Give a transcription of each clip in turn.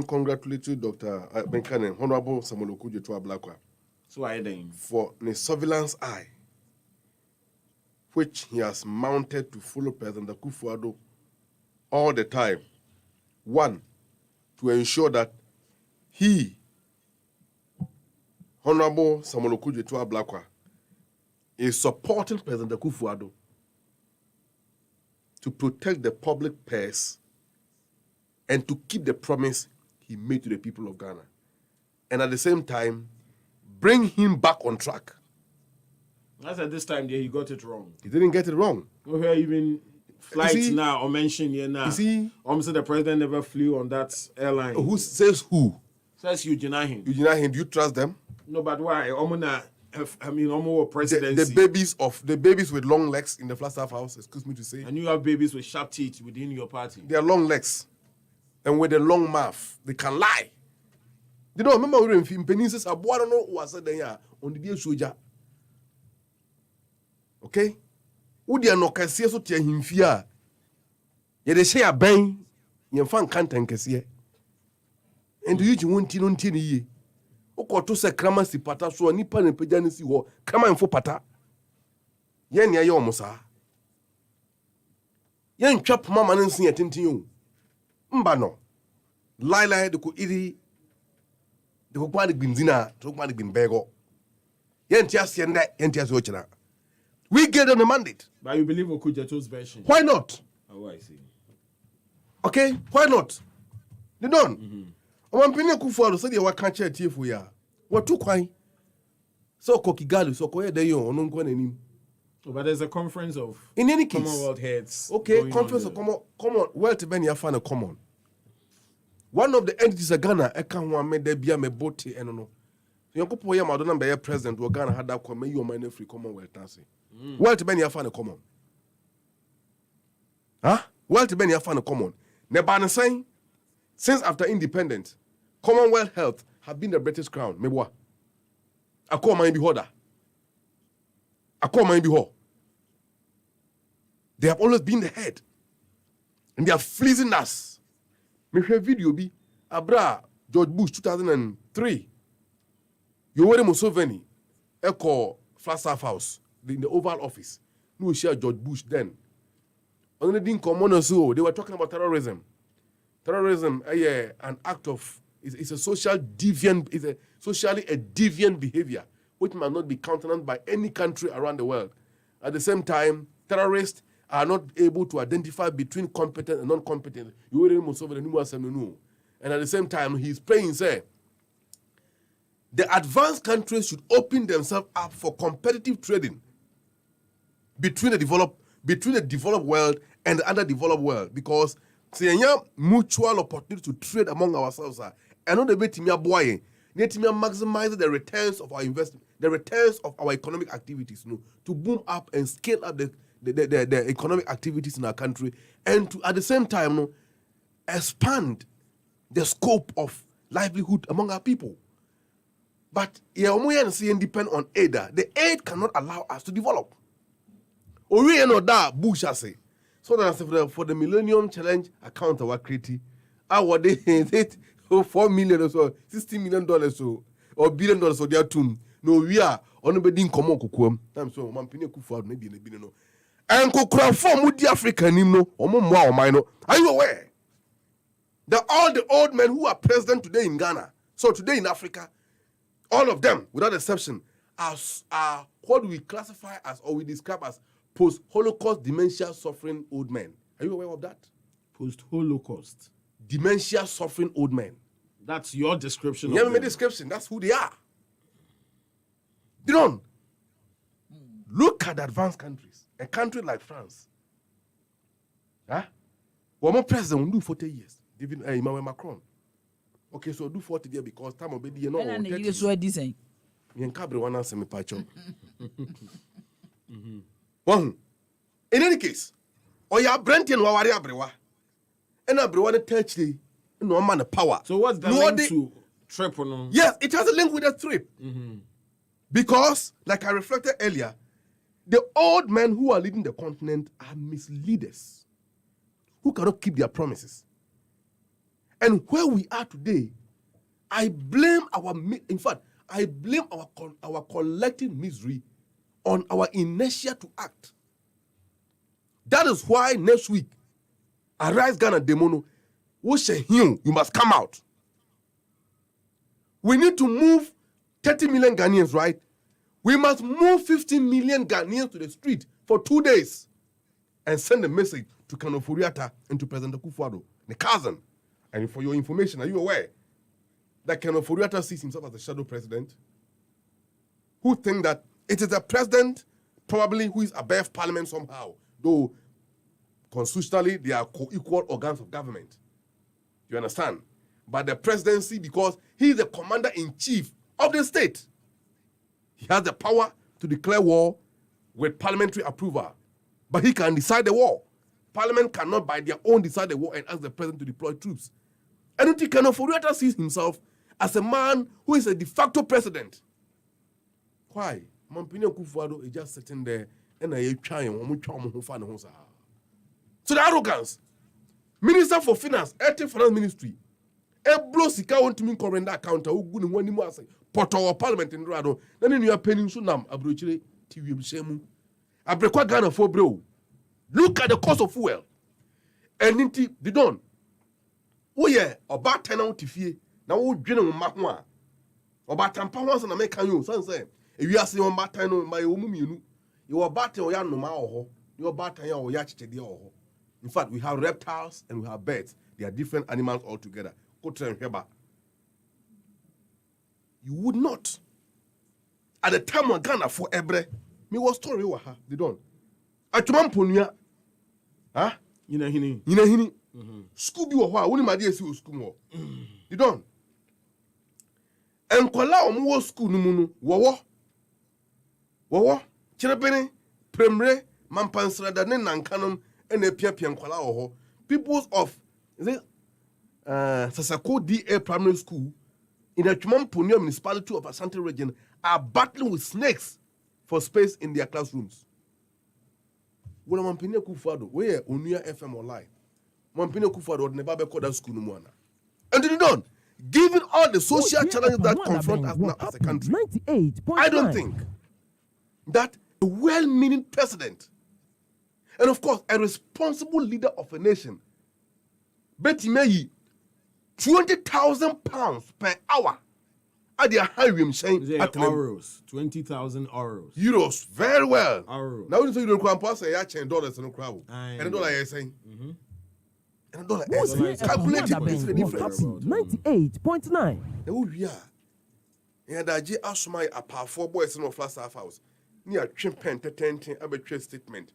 congratulate you, Dr. Benkanen, Honorable Samuel Jantuah Blakwa. So I then for the surveillance eye, which he has mounted to follow President Akufo-Addo all the time. One, to ensure that he, Honorable Samuel Jantuah Blakwa, is supporting President Akufo-Addo to protect the public purse and to keep the promise he made to the people of Ghana. And at the same time, bring him back on track. That's at this time there he got it wrong. He didn't get it wrong. We hear even flights now or mention here now. You see, almost the president never flew on that airline. Who says who? Says Eugene Ahin. Eugene Ahin, do you trust them? No, but why? Almost presidency. The babies with long legs in the Flagstaff House, excuse me to say. And you have babies with sharp teeth within your party. They are long legs. And with a long mouth, they can lie. You know, remember we were in Peninsula, I don't know who was there on the day soldier. Okay? Who they are not can see so to him fear. Yet they say a bang, you fan can't and can see. And do you want to know ye? Oko to se krama si pata so nipa ne pagya si ho krama info pata. Ye ne aye omosa. Ye ntwa poma ma ne nsen atintin o. Mba no. Laila de ko iri de ko kwa de gbinzina, to kwa de gbinbego. Ye ntia se nda, ye ntia so chira. We get on the mandate. But you believe Okudjeto's version? Why not? Oh, I see. Okay, why not? They don't. Omampini Akufo-Addo said they were can't share tea for ya. What too kwai? So Kokigali, so Koya de yo, on unquanim. But there's a conference of in any case, Commonwealth heads. Okay, conference of common wealth ben yafana common. One of the entities of Ghana, Ekanwa made there be a boat and no. Yankopo ya Madonna be a president or Ghana had that come you money free Commonwealth dance. Wealth ben yafana common. Huh? Wealth ben yafana common. Nebana saying since after independence, Commonwealth Health have been the British crown. Mebwa. Akwa man be hoda. Akwa man be ho. They have always been the head. And they are fleecing us. Me share video bi abra George Bush 2003. Yoweri Museveni Echo Flagstaff House in the Oval Office. No share George Bush then. Only didn't come on so they were talking about terrorism. Terrorism, an act of it's a social deviant, it's a socially a deviant behavior which might not be countenanced by any country around the world. At the same time, terrorists are not able to identify between competent and non-competent. And at the same time, he's praying, say, the advanced countries should open themselves up for competitive trading between the developed world and the underdeveloped world, because see mutual opportunity to trade among ourselves and not the way to maximize the returns of our investment, the returns of our economic activities, to boom up and scale up the economic activities in our country, and to at the same time expand the scope of livelihood among our people. But depend on aid. The aid cannot allow us to develop. Bush has say. So that for the Millennium Challenge account of our creative, our day 4 million or so, $60 million or $1 billion for their tune. No, we are on the bedding common kukum. I'm so Mampini Kufu maybe in a billion. And Kokra form with the African Nimno or Mumwa or Mino. Are you aware that all the old men who are president today in Ghana, so today in Africa, all of them, without exception, are what we classify as or we describe as post-Holocaust dementia suffering old men. Are you aware of that? Post-Holocaust dementia suffering old men. That's your description. Yeah, my description. That's who they are. You know, look at the advanced countries. A country like France. One more president will do 40 years. Even Emmanuel Macron. Okay, so do 40 years because time will be the in any case, Oya Brenton Wawari Abrewa. And Abrewa touch the no man of power. So what's the link to trip or no? Yes, it has a link with the trip. Because, like I reflected earlier, the old men who are leading the continent are misleaders who cannot keep their promises. And where we are today, I blame our collective misery on our inertia to act. That is why next week, Arise Ghana Demono, you must come out. We need to move 30 million Ghanaians, right? We must move 15 million Ghanaians to the street for 2 days and send a message to Kanofuriata and to President Akufo-Addo, the cousin. And for your information, are you aware that Kanofuriata sees himself as a shadow president? Who think that it is a president probably who is above parliament somehow, though constitutionally they are co-equal organs of government. You understand? But the presidency, because he is the commander-in-chief of the state, he has the power to declare war with parliamentary approval. But he can decide the war. Parliament cannot by their own decide the war and ask the president to deploy troops. And Kanofuriata sees himself as a man who is a de facto president. Why? Mampini Akufo-Addo is just sitting there and so the arrogance. Minister for Finance, Finance Ministry, blow sika want to mean current account who good in one more say Porto Parliament in Rado, then in your peninsula abrochile TV shemu. Abrekwa Ghana for bro. Look at the cost of fuel. And inti they don't. Oh yeah, about 10 out to fee. Now we dwene mo makwa. About tampa once na make you so say. If you are saying on batan no my omumienu, you are batan o ya no ma oho. You are batan ya o ya chichede oho. In fact, we have reptiles and we have birds. They are different animals altogether. You would not. At the time when Ghana for Ebre, me was story waha. They don't. Atuman punya. Huh? Yina hini. School be waha. Only my dear see school more. You don't. And kwala omu school numunu. Wawa. Chirepene. Premre. Mampansrada ne nankanum. And a pian kwala oho. Peoples of Sasako DA Primary School in the Chumampunia municipality of Asante region are battling with snakes for space in their classrooms. When Mampini Akufo-Addo, where Onuya FM online, Mampini Akufo-Addo would never be called that school no more. And they don't. Given all the social challenges that confront us now as a country, I don't think that a well-meaning president and of course a responsible leader of a nation Betty May 20,000 pounds per hour at their highway saying euros, 20,000 euros, very well. Euros. Now you say you don't pass a $10 no crowd. And a dollar you're saying. And a dollar calculated is the difference. 98.9. Oh yeah. And I just asked my apart 4 boys in a flash half house. Near Chimpen, Tenting, a statement.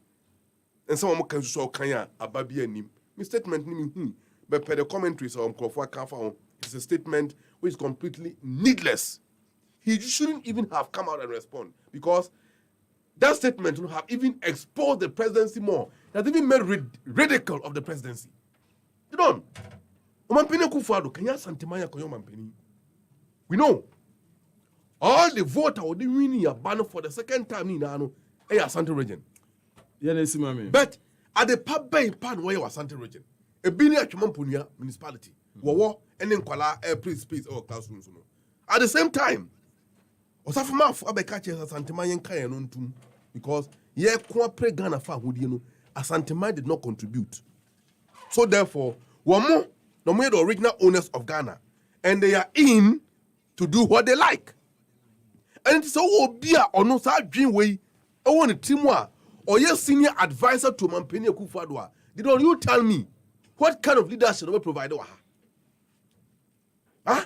And someone can show Kanya, a baby and him. My statement name but per the commentaries on Crawford it's a statement which is completely needless. He shouldn't even have come out and respond because that statement would have even exposed the presidency more. That even made ridicule of the presidency. You don't. Mampini Akufo-Addo, Kenya Santimaya Koyo Mampini. We know all the voter would win a banner for the second time in Nano, Asante region. But at the pub bay pan where Asante region. A billion Chumampunia municipality, Wawa, and then Kuala air space or classrooms. At the same time, Osafuma for Abekache Asantemayan Kaya Nuntum, because ye kwa pre Ghana fa Hudiano, Asantema did not contribute. So therefore, Wamo, no more the original owners of Ghana, and they are in to do what they like. And it's so beer or no such dream way, I want a teamwa, or your senior advisor to Mampini Akufo-Addo. Did not you tell me? What kind of leadership do we provide? Huh?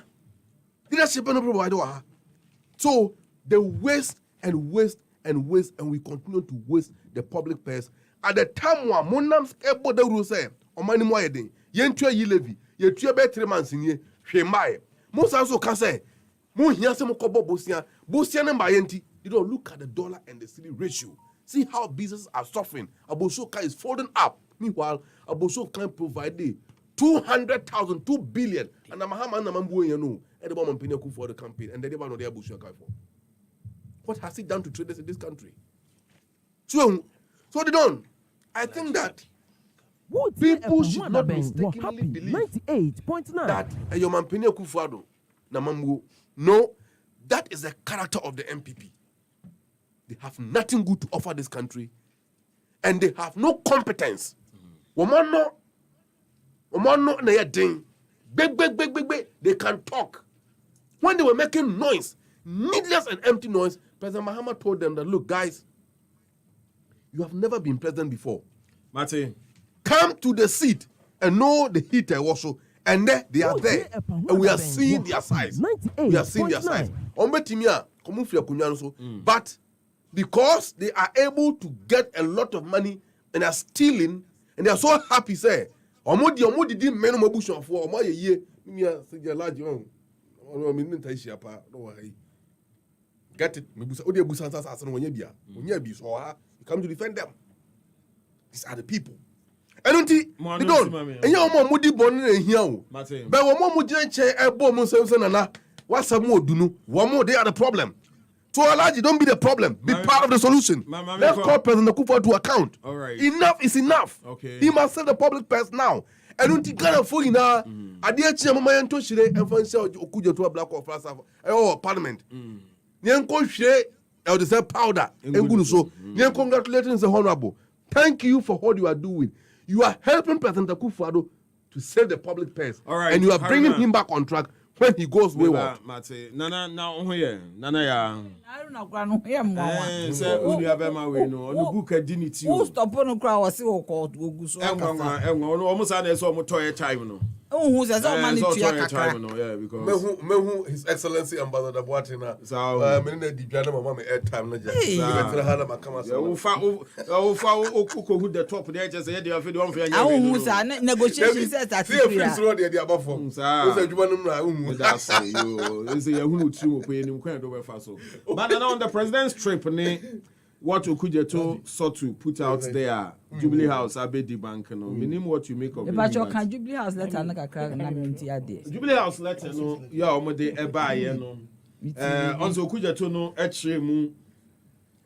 Leadership do we provide? So the waste and waste and waste, and we continue to waste the public purse. At the time when Monams ebo de rule say, "Omani mo yedin, yentua yi levy, yentua be 3 months in ye, hwemaye." Most also can say, "Mo hiya se mo kobo bosia ne ba yenti." You don't look at the dollar and the cedi ratio. See how businesses are suffering. Abosoka is folding up. Meanwhile, Aboso can provide 200,000, 2 billion, and I'm and the woman pinnacle for the campaign, and they never know their Aboso for. What has it done to traders in this country? So they don't. I think that People should not mistakenly believe 98.9 that your man Penny Akufo-Addo na Mamuo. No, that is the character of the NPP. They have nothing good to offer this country, and they have no competence. Woman no na yedin. Big. They can talk. When they were making noise, needless and empty noise, President Mahama told them that, look, guys, you have never been president before. Martin. Come to the seat and know the heat also. And there they are there. And we are seeing their size. We are seeing their size. But because they are able to get a lot of money and are stealing, and they are so happy, say, get it. Come to defend them. These are the people. And they don't. And you are moody born in here. But one more mujanche, a bomb, and what's some more do no? One more, they are the problem. To allow you, don't be the problem. Be part of the solution. Let's call President Akufo to account. All right. Enough is enough. Okay. He must serve the public purse now. And don't think Ghana for now. I dear Chama and Toshire and Fancy Okujo to a black or parliament. Nyanko share or the powder and good so. Congratulations, the honorable. Thank you for what you are doing. You are helping President Akufo-Addo to save the public purse. All right, and you are bringing him back on track when he goes wayward. Nana, now here. Nana, ya. Say, who you have my way no? No book a dignity. Who stop on a crowd or see what called go so. Almost had some toy time no. Oh, who's as all money to your time no? Yeah, because Mehu His Excellency Ambassador Boatina. So, Minna di Jana Mama airtime na who the top there just said you have to for your negotiation says that the above form. That's you. Is a who to pay him kind of so. But on the president's trip, what Okujeto sought to put out there, Jubilee House, Abedi Bank, no. Minimum what you make of it. But your can Jubilee House letter and a crack and Jubilee House letter, no, yeah, Omode Eba, no. Also, Okujeto no, Echemu,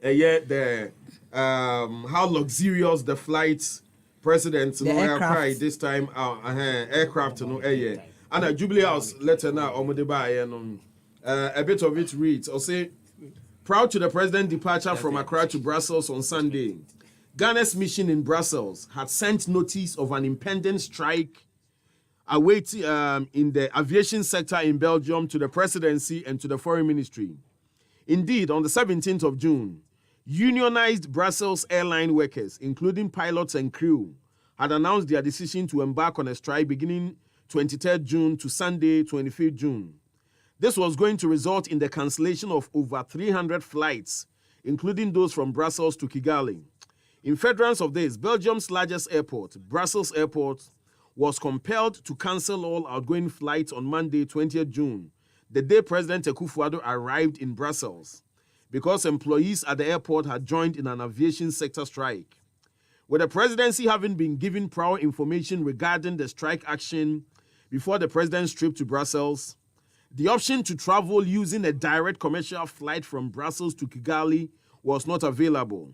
the how luxurious the flights, presidents, no aircraft this time, aircraft, no, and a Jubilee House letter now, Omode Eba, no. A bit of it reads, or say, proud to the president's departure from Accra to Brussels on Sunday. Ghana's mission in Brussels had sent notice of an impending strike awaiting in the aviation sector in Belgium to the presidency and to the foreign ministry. Indeed, on the 17th of June, unionized Brussels airline workers, including pilots and crew, had announced their decision to embark on a strike beginning 23rd June to Sunday, 25th June. This was going to result in the cancellation of over 300 flights, including those from Brussels to Kigali. In furtherance of this, Belgium's largest airport, Brussels Airport, was compelled to cancel all outgoing flights on Monday, 20th June, the day President Akufo-Addo arrived in Brussels, because employees at the airport had joined in an aviation sector strike. With the presidency having been given prior information regarding the strike action before the president's trip to Brussels, the option to travel using a direct commercial flight from Brussels to Kigali was not available.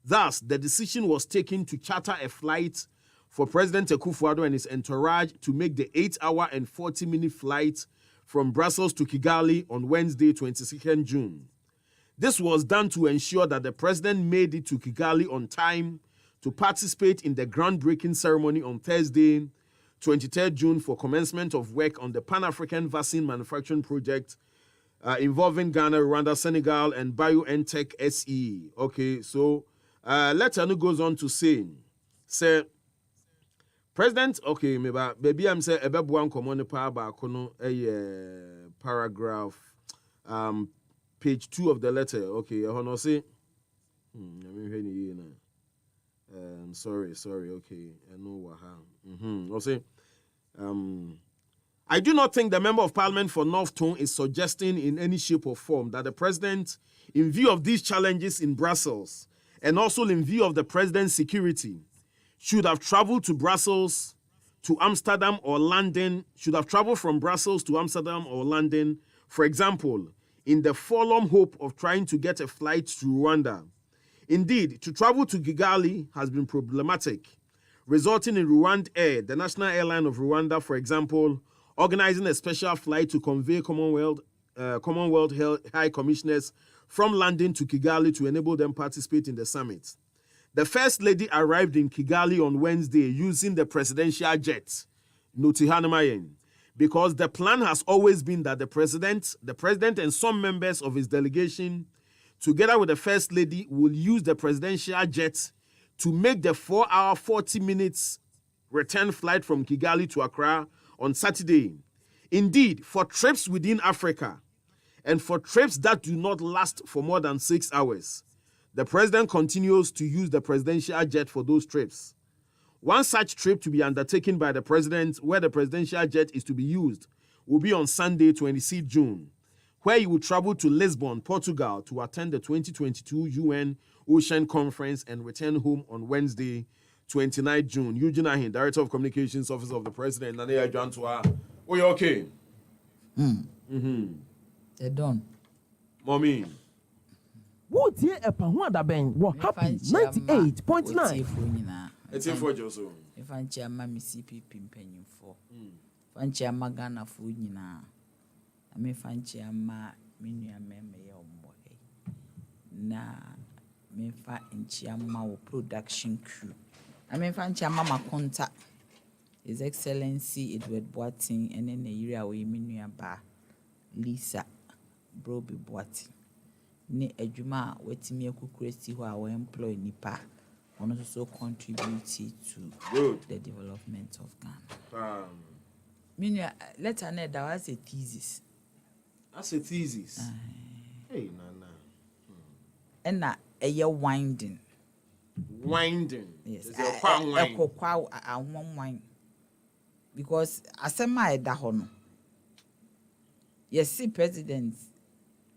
Thus, the decision was taken to charter a flight for President Akufo-Addo and his entourage to make the 8-hour and 40-minute flight from Brussels to Kigali on Wednesday, 22nd June. This was done to ensure that the president made it to Kigali on time to participate in the groundbreaking ceremony on Thursday, 23rd June, for commencement of work on the Pan-African Vaccine Manufacturing Project involving Ghana, Rwanda, Senegal, and BioNTech SE. Okay, so letter goes on to say, President, okay, maybe I'm saying a one common paragraph, page 2 of the letter. Okay, I want to say, sorry, okay, I know what I'll say. I do not think the Member of Parliament for North Tone is suggesting in any shape or form that the President, in view of these challenges in Brussels, and also in view of the President's security, should have traveled to Brussels to Amsterdam or London, should have traveled from Brussels to Amsterdam or London, for example, in the forlorn hope of trying to get a flight to Rwanda. Indeed, to travel to Kigali has been problematic. resulting in Rwanda Air, the national airline of Rwanda, for example, organizing a special flight to convey Commonwealth High Commissioners from London to Kigali to enable them participate in the summit. The First Lady arrived in Kigali on Wednesday using the presidential jet, Nutihanemayen, because the plan has always been that the president and some members of his delegation, together with the First Lady, will use the presidential jet to make the 4-hour, 40 minutes return flight from Kigali to Accra on Saturday. Indeed, for trips within Africa and for trips that do not last for more than 6 hours, the president continues to use the presidential jet for those trips. One such trip to be undertaken by the president, where the presidential jet is to be used, will be on Sunday, 26 June, where he will travel to Lisbon, Portugal, to attend the 2022 UN Ocean Conference and return home on Wednesday, 29 June. Eugene Ahin, Director of Communications Office of the President, Nania Jantuah. Oh, you okay? They're done. Mommy. Wotie Epahuada Ben, what happy 98.9. It's in for Joso. If I'm chairman, CPP penny for. Fanchama Ghana food, I mean, Fanchama, Minia Meme, na me fa Enchiama production crew. I mean, Fanchama contact His Excellency Edward Boating and in the area where Minia Ba Lisa Broby Boating. Ne Ejuma, wetimi akukresi who are employ nipa. One also contributed to the development of Ghana. Minia, let her know that was a thesis. That's a thesis. Hey, Nana. And na a year winding. Winding. Yes. A wine. Because asema eda hono. Yes, see president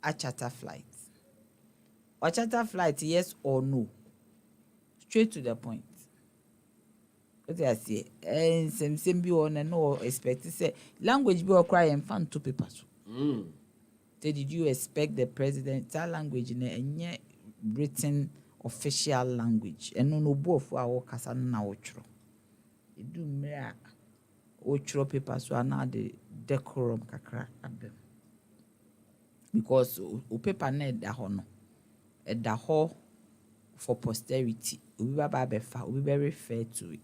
a charter flight. Or charter flight, yes or no. Straight to the point. What I say? And same be on and no expect to say language be or cry and fan to papers. Did you expect the president that language in a written official language? And no both for our casan now. It do me ochro papers so now the decorum kakra at them. Because o paper net da hono. E da ho for posterity. We be very fair to it.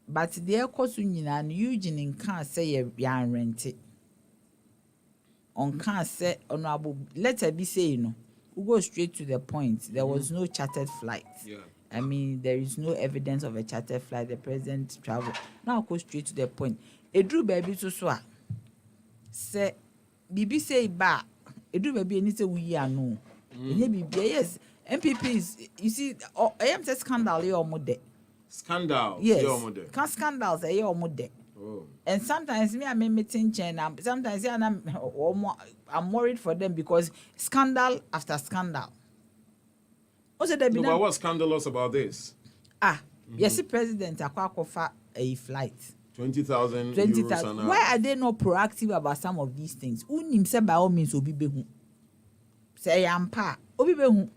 But the ekosu nyina and Eugene can say ya rent it. On can say honorable letter be say we go straight to the point. There was no chartered flight. Yeah. I mean, there is no evidence of a chartered flight. The president traveled. Now go straight to the point. Edru baby to swa. Say Bibi say ba. Edru baby any say we are no. Yes. NPP is, you see, I am say scandal you almost Scandal. yes. Can scandals you almost Oh. And sometimes me I meeting chain. Sometimes I'm worried for them because scandal after scandal. Also, there No, but what's scandalous about this? Yes, President Akwakofa a flight. 20,000 20,000. euros an hour. Why are they not proactive about some of these things? Unim say by all means obi behu. Say ampa obi behu.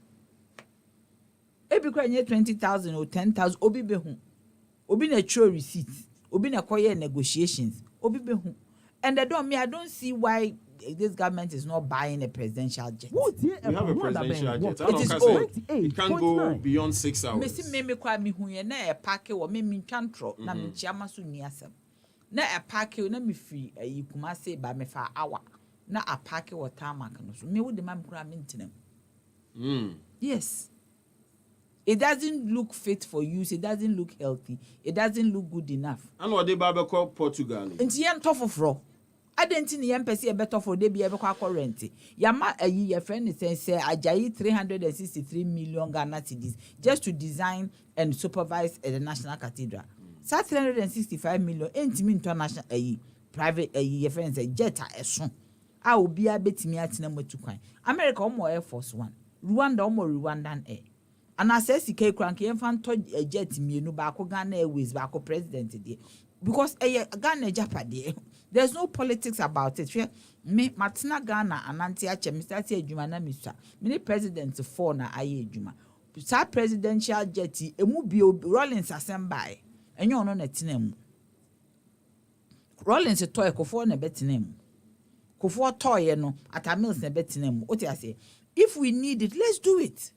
Ebi kwa nye 20,000 or 10,000 obi behu. Obi na true receipts. Obi na koye negotiations. Obi behu. And I don't see why this government is not buying a presidential jet. Wotie We have a presidential jet. I It is don't old. say it can't go beyond 6 hours. Me si me kwa mi huye na e parke wo me ntwantro na me chiama so ni asem. Na e parke na me free yi kuma say ba me fa hour. Na a parke wo tarmac no so me wo de ma me kura me ntinem. Yes. It doesn't look fit for use. It doesn't look healthy. It doesn't look good enough. And what they Bible call Portugal. Nti yen tofofro. Adenti ni yen pese e beto for de bia e be kwa rent. Yama ayi ye friend say ajayi 363 million Ghana cedis just to design and supervise the National Cathedral. 365 million entimi international ayi private ayi ye friend say jet eson. A obi a betimi atena matu kwan. America omo Air Force 1. Rwanda omo Rwandan Air. And I say CK crank yen fan to jet mienu ba ko Ghana Airways ba ko president dey. Because Ghana Japade, there's no politics about it. Me Martina Ghana and Auntie Ache, Mr. Adjuma na Mr. Many presidents for na aye Adjuma. sa presidential jet emu bi Rollins assemble enye ono na tinam Rollins toy kofo na betinam kofo toy no atamils na betinam oti ase if we need it let's do it.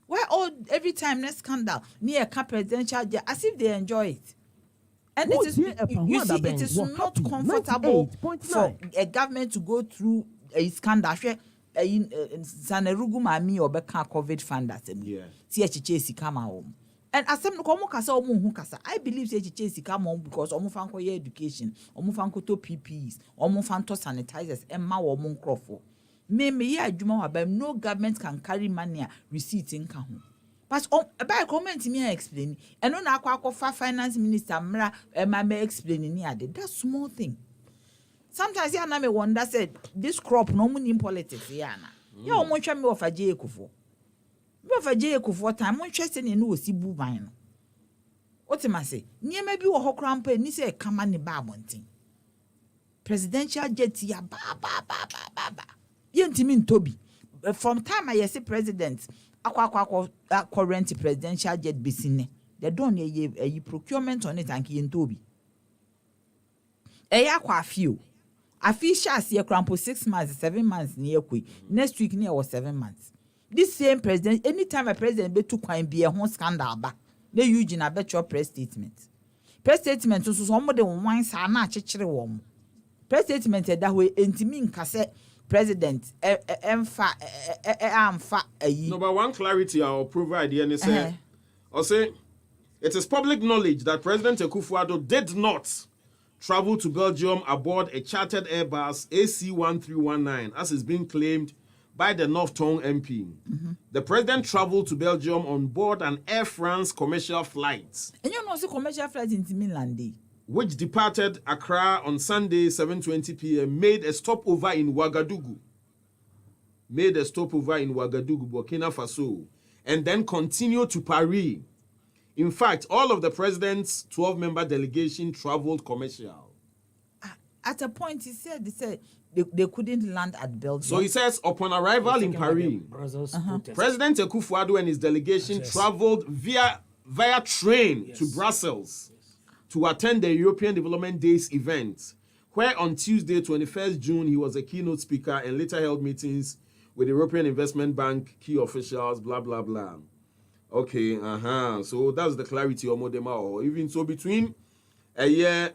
Why all every time next scandal near presidential jet as if they enjoy it? And it is, you see, it is not comfortable for a government to go through a scandal. Sanerugu mami obeka COVID fund assembly. See HHC come home. And assembly komo kasa omo hu kasa. I believe HHC come home because omo fanko ye education, omo fanko to PPs, omo fanto sanitizers, and ma omo nkrofo. Me ye adwuma wa bam no government can carry money receipt in ka ho. But by comment me explain. And no na akwa finance minister mra me explain ni ade. That small thing. Sometimes ya na me wonder said this crop no money in politics ya na. Ya o mo hwe me ofa je ekufo. Me ofa je ekufo time mo hwe se ne no osibu ban no. Otima say niema bi wo hokra mpa ni se kama ne ba abonten. Presidential jet ya ba. Yentimi ntobi. From time I say president akwa current presidential jet bisine they don't a procurement on it and yentobi eya kwa few shares ye crampo 6 months 7 months near kwe next week near was 7 months this same president anytime a president be to kwan be a hon scandal ba na Eugene abet your press statement so some de wan sa na chechire wo press statement that way entimi nkase president amfa Number one clarity I'll provide here and say I'll say it is public knowledge that President Akufo-Addo did not travel to Belgium aboard a chartered Airbus AC-1319 as is being claimed by the North Tongue MP. The president traveled to Belgium on board an Air France commercial flight. And you know the commercial flight in Timilandi, which departed Accra on Sunday 7:20 p.m. made a stopover in Ouagadougou, Burkina Faso, and then continued to Paris. In fact, all of the president's 12-member delegation traveled commercial. At a point, he said they couldn't land at Belgium. So he says, upon arrival in Paris, President Akufo-Addo and his delegation traveled via train to Brussels to attend the European Development Days event, where on Tuesday, 21st June, he was a keynote speaker and later held meetings with the European Investment Bank key officials, blah, blah, blah. Okay, so that's the clarity of Modema. Or even so, between a year,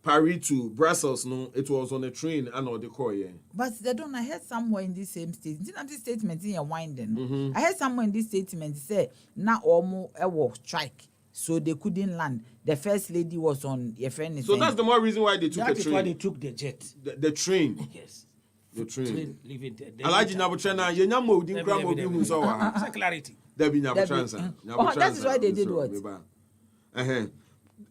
Paris to Brussels, no, it was on a train and on the core, yeah. But they don't. I heard somewhere in this same statement. Didn't this statement in your winding? I heard somewhere in this statement say now almost a war strike, so they couldn't land. The first lady was on your friend. So that's the more reason why they took the train. That is why they took the jet. The train. Yes. The train. Leave it there. Alaji Nabutrana, you know more than Grandma It's a clarity. There be Nabutrana. That is why they did what?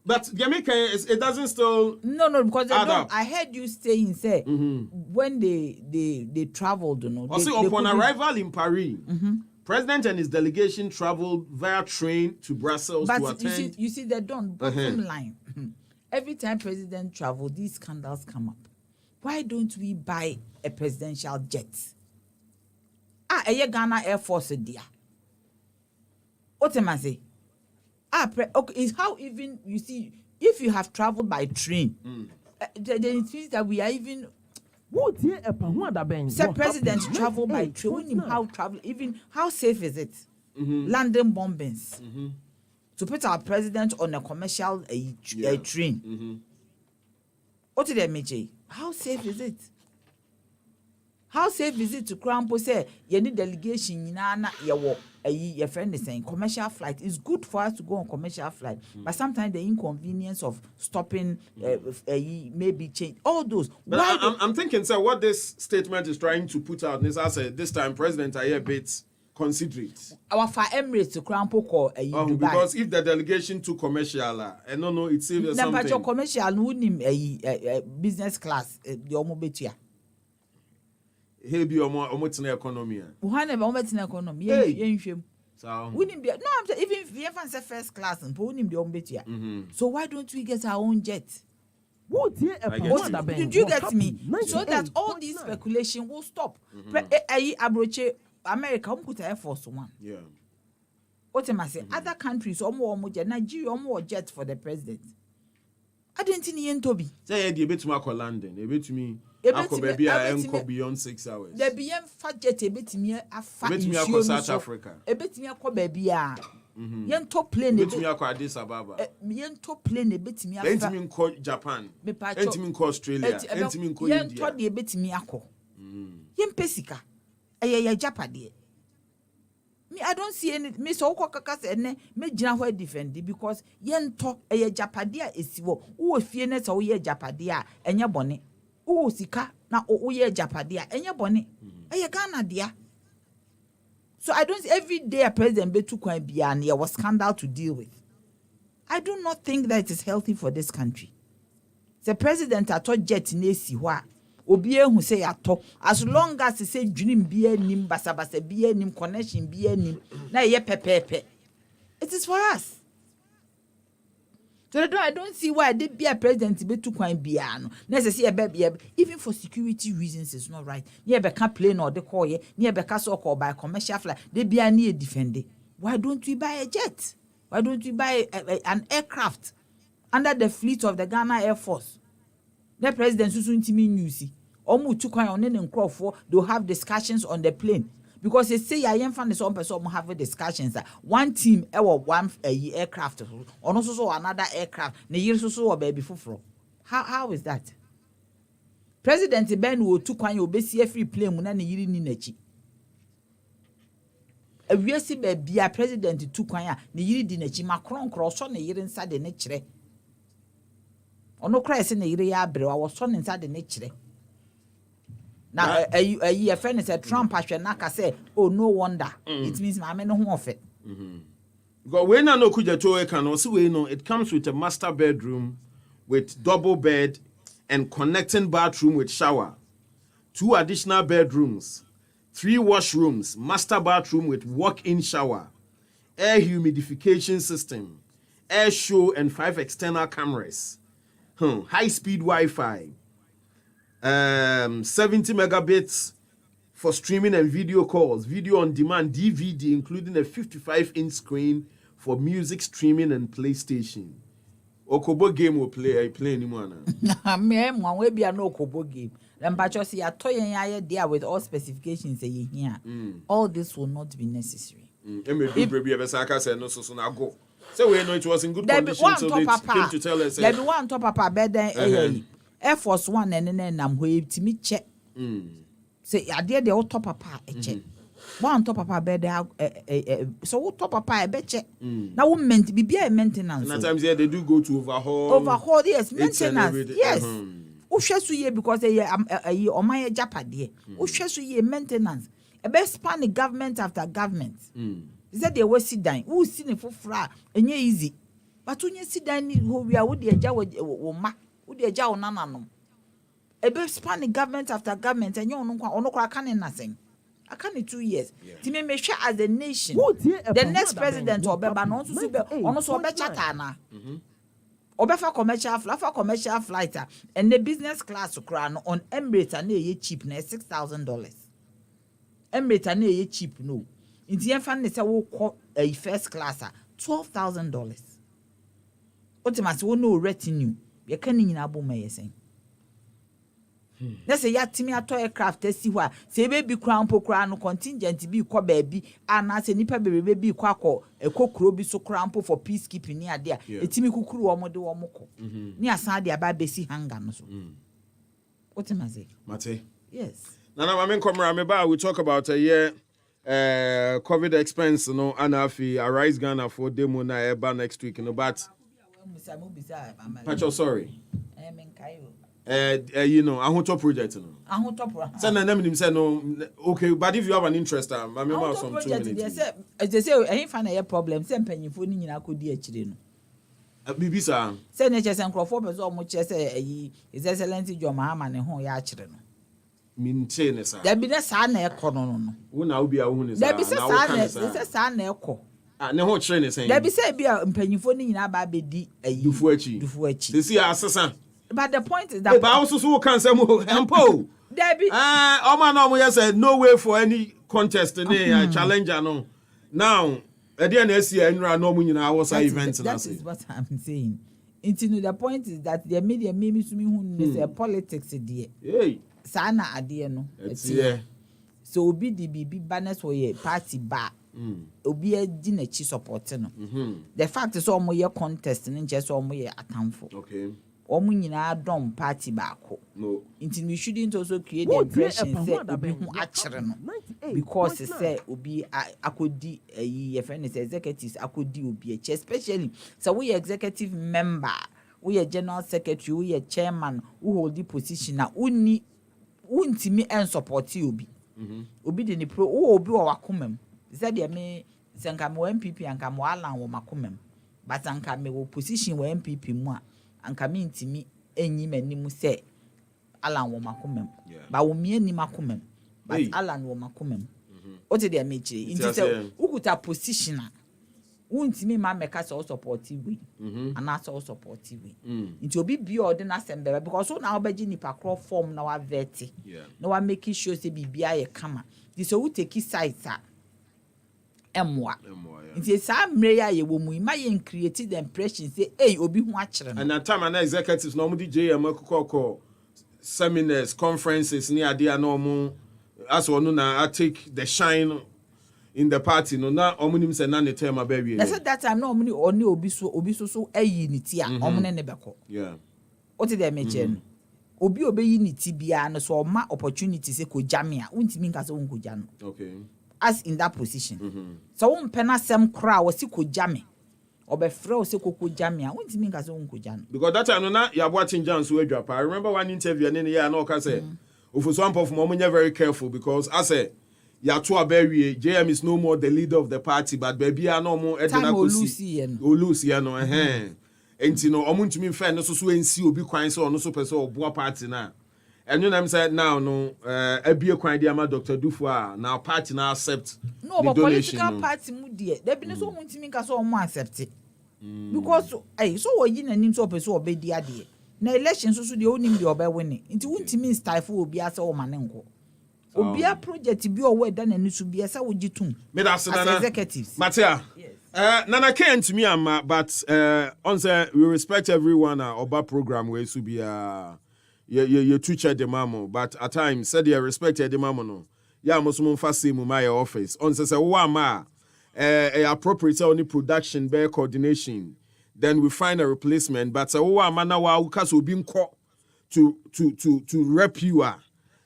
But Jamaica, it doesn't still. No, because they don't. I heard you saying, say, when they traveled, you know. Also, upon arrival in Paris, President and his delegation traveled via train to Brussels to attend. You see, they don't. Bottom line, every time President travel, these scandals come up. Why don't we buy a presidential jet? A Ghana Air Force there. What am I saying? Okay, is how even you see if you have traveled by train, then it means that we are even. Say president travel by train. How travel? Even how safe is it? London bombings. To put our president on a commercial train. What did they make? How safe is it? How safe is it to Crampo say you need delegation na your friend is saying commercial flight is good for us to go on commercial flight, but sometimes the inconvenience of stopping maybe change all those. But I'm thinking, sir, what this statement is trying to put out is as this time President are a bit considerate. Our for Emirates to Crampo call Dubai. Because if the delegation to commercial, I don't know, it saves something. But your commercial wouldn't business class the omobetia. He be omotina economy. Who never omotina economy? Yeah, so wouldn't be. No, I'm saying even if you ever say first class and wouldn't be omobetia. So why don't we get our own jet? Did you get me? So that all this speculation will stop. Abroche America, Air Force One. Yeah. What am I saying? Other countries, Nigeria, jet for the president. I didn't see any Toby. Say, you bet me London, you bet me. Beyond 6 hours. There be fat jet a bit me a fat me South Africa. A bit me a baby. Yen top plane a bit me Addis Ababa. Yen top plane a bit me a me call Japan. Ent me call Australia. Ent me call India. Yen a bit me a call. Yen Pesica. A Japadi. Me, I don't see any Miss Okaka and me Jantuah defend because yen top a Japadia is who fearness or ye Japadia and your bonnet. Oh, Sika, now, oh, yeah, Japadia, and your bonnet, and your Ghana, dear. So I don't see every day a president be too quite beyond here was scandal to deal with. I do not think that it is healthy for this country. The president at all jet in AC, what Obie who say at all, as long as he say dream be a nim, basabasa be a nim, connection be a nim, na ye pepe. It is for us. So I don't see why they be a president be too quite beyond. Necessary baby, even for security reasons, it's not right. Near Becca plane or the call ye, near Becca so called by commercial flight, they be a near defending. Why don't we buy a jet? Why don't we buy an aircraft under the fleet of the Ghana Air Force? The president soon to me you see. Almost too quite on and Crawford, they'll have discussions on the plane. Because they say I am fan some person have discussions that one team one aircraft or also another aircraft ne year so or baby for. How is that? President Ben will took one obesi a free plane when yiri ni nachi. A weasi baby a president took one ne yiri di nachi Macron cross on the year inside the nature. Or no cries in the year ya bro, I was son inside the nature. Now, a friend is a Trump. I say, oh, no wonder. It means my men know of it. Because when I know Kujatoe can also know it comes with a master bedroom with double bed and connecting bathroom with shower, 2 additional bedrooms, 3 washrooms, master bathroom with walk-in shower, air humidification system, air show and 5 external cameras, high-speed Wi-Fi. 70 megabits for streaming and video calls, video on demand, DVD, including a 55-inch screen for music streaming and PlayStation. Okobo game will play anymore now. Me, one way be an Okobo game. Then, but you see, a toy and there with all specifications saying here. All this will not be necessary. So we know it was in good condition, so they came to tell us. There be one top up a bed Air Force One and then I'm waiting to me check. Say, I did the old top up a check. One top up a bed, so top up a bed check. Now, we meant to be a maintenance. Sometimes they do go to overhaul. Overhaul, yes, maintenance. Yes. Ushesu because a year or my Japadi. Ushesu maintenance. A best span government after government. They said they were sit down. Who's seen it for fra and ye easy. But when you sit down, who we are with the Jawa or ma. Would the jaw nana? A bit spanning government after government, and you no can nothing. I can't 2 years. To me, share as a nation. The next president or Beba no to also Bechatana. Obefa commercial flighter and the business class crown on Emirates and ye cheap na $6,000. Emirates and ye cheap no. In the fan is a first class $12,000. What must no retinue? You can't in a boom, may say. Let's say, ya Timmy a toy craft, see what, say baby crown po crown contingent to be qua baby, and as a nipper baby quaco, a cock roby so crampo for peacekeeping near there, a Timmy cuckoo or modo or moko. Near Sadia by Bessie Hangans. What am I say? Mate? Yes. Now, I mean, come around, we talk about a year. COVID expense, Anafi, Arise Ghana for demo na eba next week, but. Pacho, sorry. I want to project. I want to project. Send a name say no. Okay, but if you have an interest, I mean, about some 2 minutes. They say, I ain't find a problem. Send penny for in I could dear children. Bibisa. Send HS and Crawford or much as His Excellency John Mahama and home ya children. Maintain it, sir. There be a son echo. Who now be a woman? There be a son echo. Ne ho chere ne sen. There be say be a mpanyifo ni nyina ba be di ayi. Dufuachi. They see asesa. But the point is that but also so can say mo empo. There be o man no mo say no way for any contest challenge no. Now Edi na esi enra no mu nyina wo sa event na say. That is what I'm saying. The point is that the media me to me who say politics there. Hey. Sana ade no. So obi di bibi banners for your party ba. Obi e di na chi support no. The fact is omo ye contest ni nche so omo ye atamfo. Okay. Omo nyina dom party ba ko. No. Until we shouldn't also create the impression say obi hu akere no. Because say obi akodi ye friend is executives akodi obi especially so we executive member, we general secretary, we chairman who hold the position na uni untimi en support obi. Obi de ni pro obi wa wakomam. Said ya me sanka mo NPP anka mo alan wo makomam. But anka me wo position wo NPP mu a anka me ntimi enyi manimu say alan wo makomam. Ba wo me ani makomam. But alan wo makomam. O te de me chire. Inti say ukuta position a untimi ma meka so support we. Ana so support we. Inti obi bi ordinary assembly because so na obeji nipa kro form na wa veti. Na wa make sure say bibia ye kama. This so we take sites a emwa. Inti sa mre ya ye wo mu ma ye create the impression say hey obi hu akere no. And that time and executives no mu di JM kokoko seminars, conferences ni ade na omu as one na I take the shine in the party no na omunim se na ne term abawie. That's that time no omuni oni obi so ayi ni ti a omune ne beko. Yeah. What did they mention? Obi obeyi ni ti bia no so ma opportunity se ko jame a untimi nka se won ko jano. Okay. As in that position. So won pena sem kra wo se ko jame. Obefre wo se ko jame a untimi nka se won ko jano. Because that time no na ya boatin jan so adwapa. I remember one interview and ya na o ka say Ofoso Ampo from omunya very careful because I say Jantuah Berry, JM is no more the leader of the party, but baby are no more Edna Kusi. Olusi no enti no omuntumi fa no so ensi obi kwan so no so pese obo party na. And you know said now no abie kwan dia ma Dr. Dufo now party now accept no but political party mu die there be no so omuntumi nka so omo accept because so wo yi nanim so pese obedi ade na election so de onim de obe win nti wuntimi stifle obi ase o mane nko obi a project bi o we da na nisu bi ese wo gitum me da se na executives Matia nana came to me ama but on say we respect everyone oba program we so be you teacher the mamo but at times said you respect the mamo no ya musum fa say mu my office on say wo ama appropriate only production bear coordination then we find a replacement but wo ama na wa uka so bi nko to rep you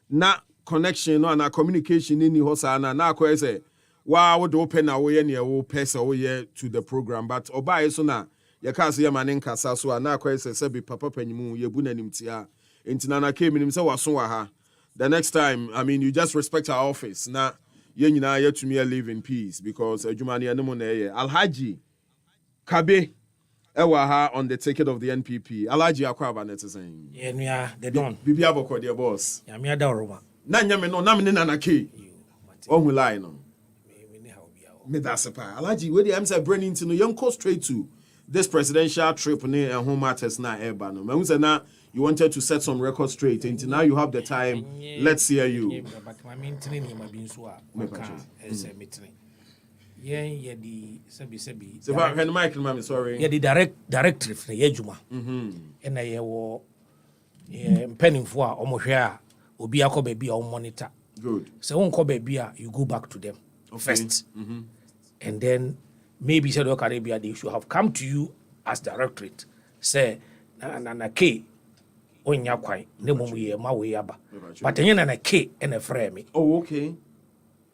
na connection no na communication ni ho sa na akwa say wa would open na we ne wo person we to the program but obai so na ye ka so ye mane nkasa so na akwa say be papa panyimu ye bu nanim tia entina na came nim say waso wa ha the next time I mean you just respect our office na ye nyina ye to me live in peace because adwuma ne anemo na ye Alhaji Kabe ewa ha on the ticket of the NPP Alhaji akwaba net saying yeah nua the don bibi aboko the boss ya me ada oroma na nyame no na me na ke ohun line no me ha obi awo me that's pa Alhaji we dey am say bring into no young go straight to this presidential trip ne home matters na eba no me say na you wanted to set some record straight and now you have the time let's hear you but my mentally ni ma bi nso a ka ese metri ye di sebi so if I can mic mama sorry ye di directive na ye juma e na ye wo mpanimfo a omohwe a obi akoba bi a o monitor good so won ko ba bi a you go back to them first and then maybe said Caribbean they should have come to you as directorate say na K onya kwai ne mom ye ma we aba but enye na K and a frame oh okay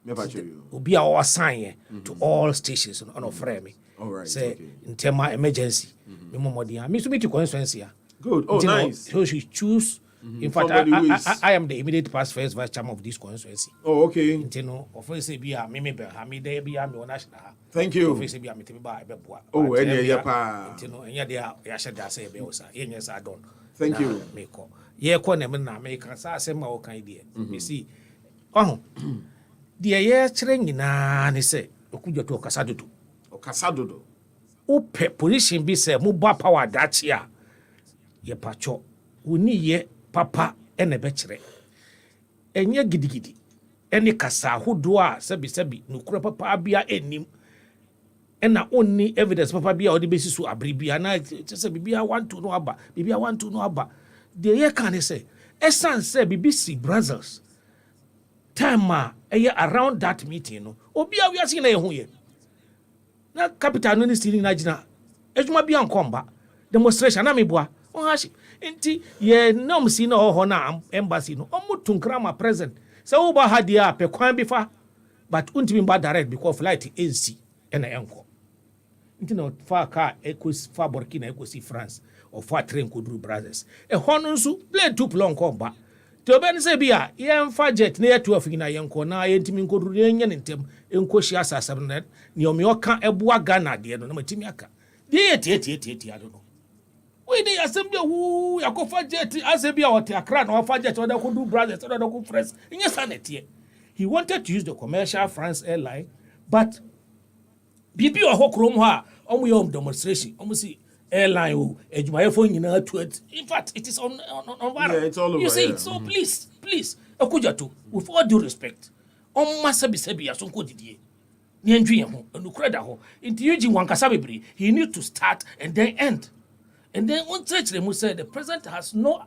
me ba you obi a o assign to all stations on frame all right say okay. in term of emergency me momodi me so be to constituency good oh nice so she choose in fact I am the immediate past first vice chairman of this constituency oh okay inteno office be a me be ha me there be a me national thank you office be a me te ba e be boa oh any ya pa inteno enya dey ya sheda say be osa enya sa don thank you me ko ye ko na me na me kan sa asem ma o kan dey me see oh dey ye kire nyina ne say okudwa to okasa dodo o pe position bi say mo ba power dachi a ye pacho woni ye papa ene be kire enye gidigidi ene kasa hodo a sebi nukura papa bia enim ɛna onni evidence papa bi a ɔde bɛsi so abere bi ana sɛ bibia want to know aba bibia want to know aba deɛ yɛ ka ne sɛ ɛsan sɛ bibi si Brussels time a ɛyɛ around that meeting no obi a wiase na yɛ ho yɛ na capital no ne stealing na gyina adwuma bi ankɔmba demonstration na meboa ɔhahye nti yɛ nam si na ɔhɔ na embassy no ɔmo tunkrama present sɛ woba ha deɛ a pɛ kwan bi fa but untimi ba direct because flight NC ɛna ɛnkɔ nti na fa car ekosi fa Burkina ekosi France or fa train koduru Brazos ɛhɔ no nso plane too long kɔmba te obɛn sɛ bi a yɛmfa jet na yɛto afigi na yɛnkɔ na yɛntimi nkoduru yɛnyɛ ne ntem ɛnkɔ hyia asasam na ne ɔme ɔka ɛboa Ghana deɛ no na matimi aka deɛ tie ado no we dey assembly who yakofa jet asɛbi a wɔte Accra na wɔfa jet wɔda koduru Brazos wɔda koduru France nyɛ sanetie. He wanted to use the commercial France airline, but bibi wɔ hɔ kurom hɔ a ɔmo yɛ demonstration ɔmo si airline o adwumayɛfo nyinaa to it. In fact, it is on yeah, it's all over. You see it, so please Akujato, with all due respect, ɔmo sabi aso nko didie ne ndwi yɛn ho enukura da hɔ nti yuji wankasa bebree he need to start and then end. And then one church they must say the president has no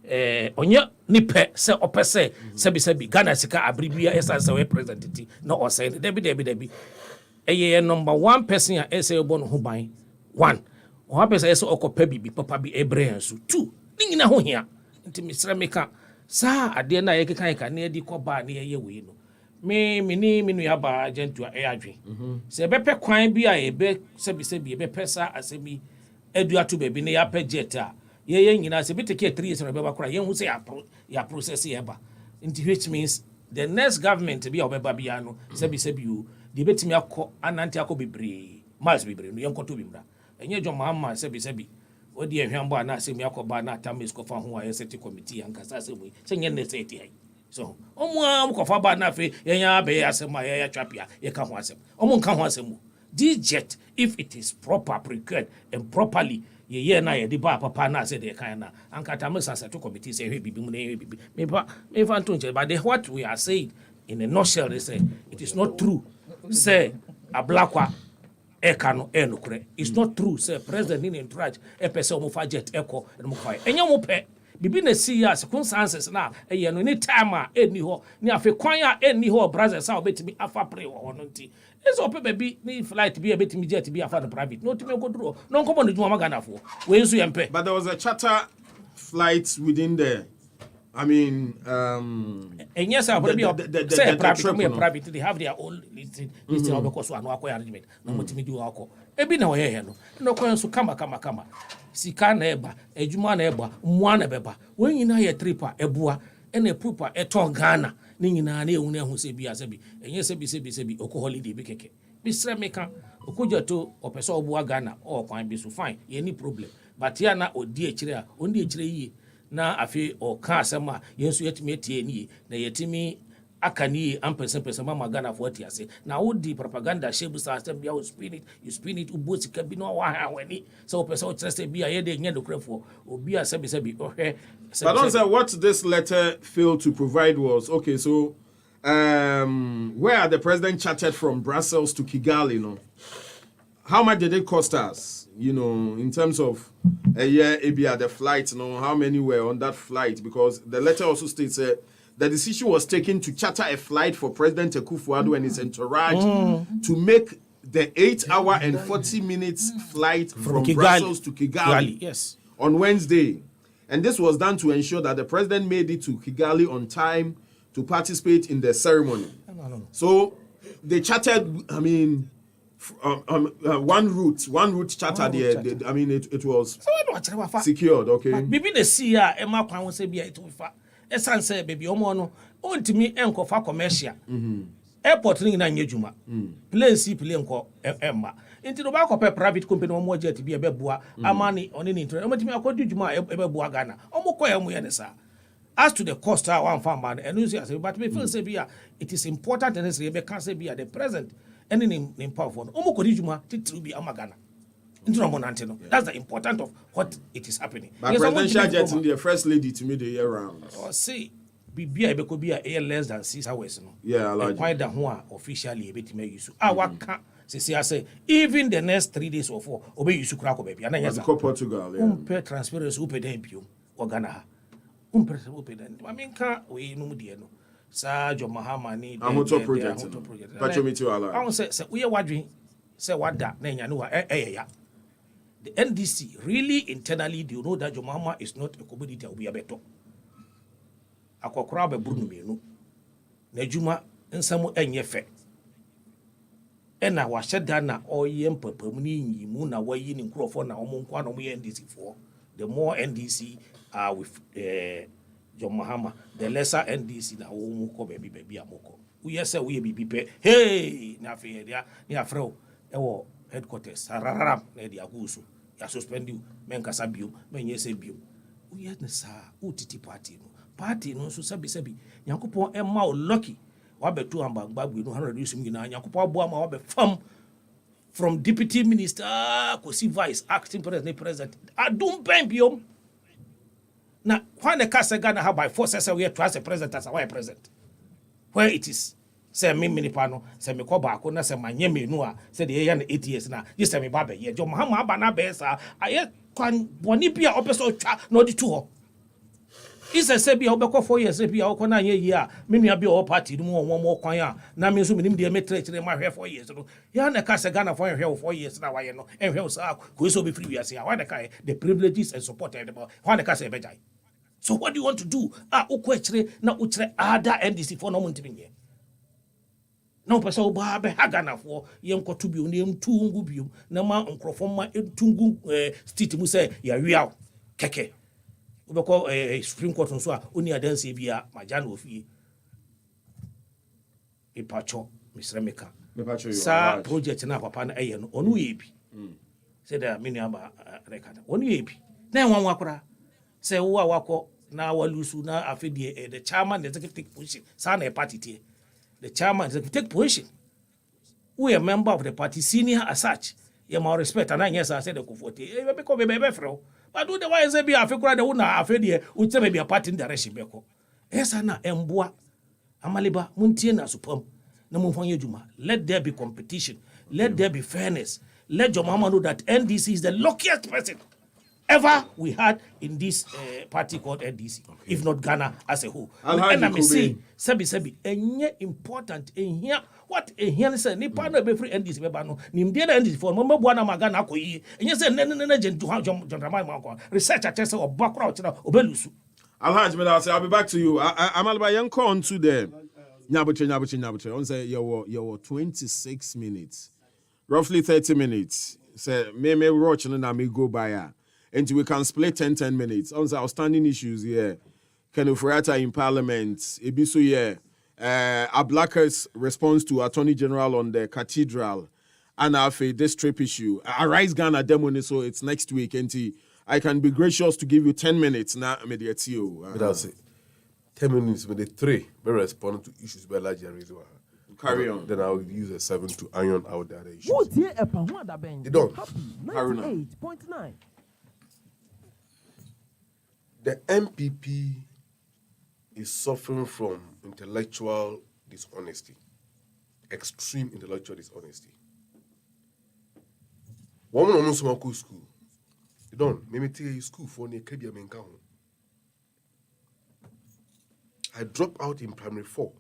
onye nipe se opese sebi Ghana sika abribia esa se we president na o say debi eye number 1 person a ese obo no ho ban 1 o ha person ese okopa bibi papa bi ebrehn so 2 ni nyina ho hia nti misra meka sa ade na ye keka na edi ko ba na ye we no me nu ya ba Jantuah adwe se bepe kwan bi a ebe sebi ebe pesa asemi aduato bebi na ya pe jet a ye nyina se biteke 3 years na beba kora ye hu se ya process ye ba into which means the next government bi obeba bia no sebi o de betimi akọ anante akọ bebre miles bebre no ye nkoto bi mra enye jo mama sebi odi ehwambo ana se mi akọ ba na tamis ko fa ho a set committee ankasa se mu se nye ne se ti ai so omo ko fa ba na fe ye nya be asem a ye twapia ye ka ho asem omo nka ho asem mu this jet if it is proper procured and properly ye na ye di ba papa na say the kind na ankata me sasa to committee say hwe bibi mu na hwe bibi me fa nto nche but what we are saying in a nutshell they say it is not true say ablakwa eka no enokure it's not true say president in charge e pese o mo fa jet eko no mo kwai enye mo pe bibi na see ya circumstances na eye no any time a eni ho ni afi kwan a eni ho brothers a obetimi afa pray wo no nti eso pe baby ni flight bi ebetimi jet bi afa the private no timi go duro no nkomo no juma magana fo we nso yempe. But there was a charter flight within there. I mean, and yes, I would be say private. They have their own listing because one arrangement. No mutimi do alcohol. Ebi na oye no. No kwan so kama. Sika na eba, ejuma na eba, mwa na beba. When you na ye tripa ebua, ene pupa eton Ghana. Ni nyina na ehun ehun se bi asebi. Enye sebi oko holiday bi keke. Bi sre meka okujato opese obua Ghana o kwan bi so fine. Ye ni problem. But ya na odi echire a, ondi echire yi. Na afi o ka asema yensu yetimi etie ni na yetimi akani ampese mama Ghana for atiase na wodi propaganda shebu sa asem bia you spin it ubosi kabi no wa ha wani so opese o trust bia ye de nya dokrefo obi asebi ohwe. But don't say what this letter failed to provide was okay, so where the president chatted from Brussels to Kigali, how much did it cost us? In terms of a year, the flight, how many were on that flight? Because the letter also states the decision was taken to charter a flight for President Akufo-Addo and his entourage to make the 8-hour and 40 minutes flight from Brussels to Kigali yes, on Wednesday. And this was done to ensure that the president made it to Kigali on time to participate in the ceremony. No. So they chartered, one route charter there. It was secured. Okay. Bibi na see ya e ma kwan se bia etu fa. Esan say baby omo no ontimi enkofa commercial. Airport ni na nyejuma. Plane si plane ko emma. Inti no ba ko private company omo jet bia beboa amani oni ni intro. Omo timi akodi juma beboa Ghana. Omo ko emu ye ne sa. As to the cost I want farm man and you say but me feel say bia it is important and say be can say bia the present any in powerful omo kodi juma titru bi amagana into no monante no. That's the importance of what it is happening. But presidential jet in the first lady to me the year round. Oh see bibia ebeko bia less than 6 hours no Yeah, I like quite that one officially ebetime use waka say even the next 3 days or 4 obey use kura ko baby na yes Portugal, yeah. Transparency upe den bio Ghana ha upe den I mean ka we no mu de no sa Jo Mahama ni Amoto project pacho me too ala I say we wadwen say wada na nya no ya the NDC really internally they know that Jo Mahama is not a commodity that will be abeto akokora be buru menu na adwuma nsam enye fe ena wa hyeda na oye mpapamu ni nyimu na wayi ni nkrofo na omo nkwa na omo ye NDC for the more NDC are with Jo Mahama the lesser NDC na omo ko baby amoko we say we bibi pe hey na fe dia ni afro ewo headquarters sararam na dia agusu ya suspend you men kasa biom men yese biom we yet na sa utiti party no so sabi Nyankopon emma o lucky wabetu ambagba gbe no 100 yusum gina Nyankopon aboa ma wabe fam from deputy minister kosi vice acting president adum ben biom na when the case Ghana have by force say we trust the president as our president where it is say me nipa no say me ko baako na say manye menu a say the year na 8 years na you say me ba be ye Jo Mahama aba na be sa aye kwan boni bia opeso twa na odi tu ho isa se bia obekọ 4 years bia okọ na ye yi a me nua bia o party no mo kwan a na me so me nim de me trechire ma hwe 4 years no ya na ka se Ghana for hwe 4 years na waye no en hwe sa ko so be free we ase a why the kai the privileges and support and why the ka se bejai so what do you want to do okọ echire na uchire ada NDC for no mo ntimi nye na opese oba be Ghana for ye nkoto bi o ne mtu ngu bi na ma nkrofo ma entungu state mu se ya wiaw keke ubeko Supreme Court nso a oni adanse bia majana ofie ipacho misremeka sa project na papa na eye no onu ye bi say da mini aba record onu ye bi na enwan wakora say wo awako na walusu na afedie the chairman the executive position sa na party tie the chairman the executive position we a member of the party senior as such you must respect and yes I said the comfort because be fro but do the why say be afekura the una afedie uche be a party direction beko esa na emboa amaliba muntie na supam na munfanye juma let there be competition let there be fairness let Jo Mahama know that NDC is the luckiest person ever we had in this party called NDC, if not Ghana as a whole. And I may say, Sebi, enye important in here. What a here say, ni pa no be free NDC be ba no. Ni mde na NDC for mo bua na magana akoyi. Enye say ne Jantuah Jantuah ma research at say obakura ochira obelusu. Alhaji me say I'll be back to you. Amaliba yanko on to the nyabuche. On say you 26 minutes. Roughly 30 minutes. Say me watch na me go by. And we can split 10 minutes. On the outstanding issues here. Kenufurata in Parliament. Ebiso here. Ablaka's response to Attorney General on the Cathedral. And this trip issue. Arise Ghana demo, so it's next week. And I can be gracious to give you 10 minutes now. That's it. 10 minutes with the 3. Very responding to issues by large and reason. Carry on. Then I'll use a 7 to iron out the other issues. They don't. Haruna. 98.9. The NPP is suffering from intellectual dishonesty, extreme intellectual dishonesty. Woman almost want to school. They don't. Maybe tell you school for near Kebia Menkaho. I dropped out in primary 4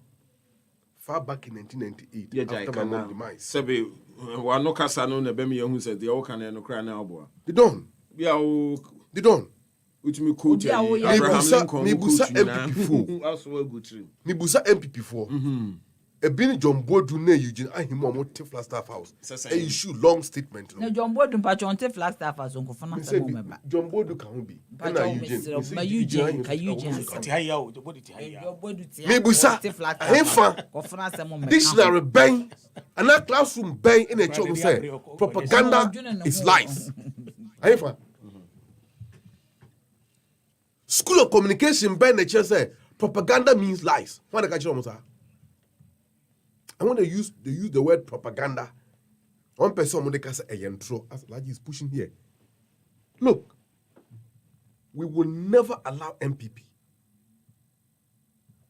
far back in 1998 after my mom demise. Sebi, wa no kasa no na be me hu say the all can no cry na obo. They don't. They don't. Which me coach Abraham Lincoln Mibusa MPP for a bin John Bodu ne Eugene Ahimo Motif Flagstaff House a issue long statement no John Bodu patronte Flagstaff House on kofana sa mo meba John Bodu can be na Eugene Mibusa Hefa kofana sa mo meba dictionary ben and that classroom ben in a church say propaganda is lies Hefa School of Communication by nature say propaganda means lies. Why the catch almost? I want to use the word propaganda. One person when they say a intro as like is pushing here. Look, we will never allow NPP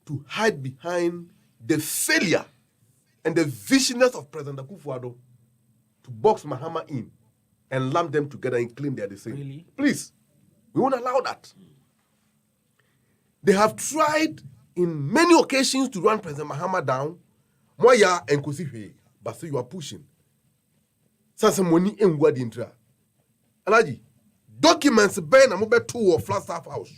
to hide behind the failure and the viciousness of President Akufo-Addo to box Mahama in and lump them together and claim they are the same. Really? Please, we won't allow that. They have tried in many occasions to run President Mahama down. Moya and Kusife, but so you are pushing. Sansa money in what intra. Alaji, documents Ben Amobe 2 or Flagstaff House.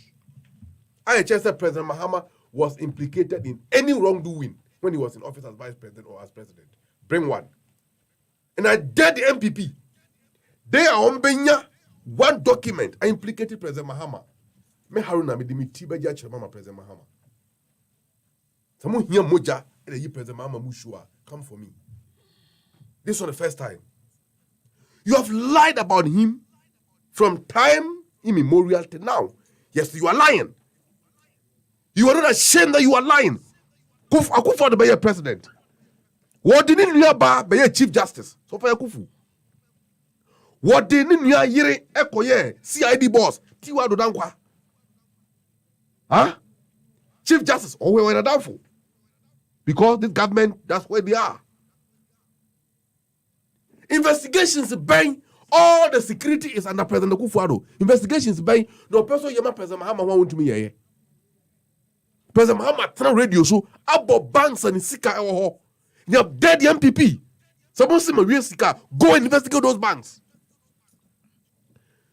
I just said President Mahama was implicated in any wrongdoing when he was in office as vice president or as president. Bring one. And I dare the NPP. They are on Benya. One document I implicated President Mahama. Me Haruna me dimiti beja chama President Mahama. Samu here moja ele President Mahama mushua. Come for me. This was the first time. You have lied about him from time immemorial to now. Yes, you are lying. You are not ashamed that you are lying. Akufo to be your president. What did you be your chief justice? So for Akufu. What did you yere ekoye CID boss? Tiwa do dankwa. Huh? Chief justice. Oh, we were downfall. Because this government, that's where they are. Investigations bang. All the security is under President Akufo-Addo. Investigations bang. No person yama President Mahama want to me here. President Mahama turn radio show about banks and sika ewo. You have dead the NPP. Someone say my real sika. Go and investigate those banks.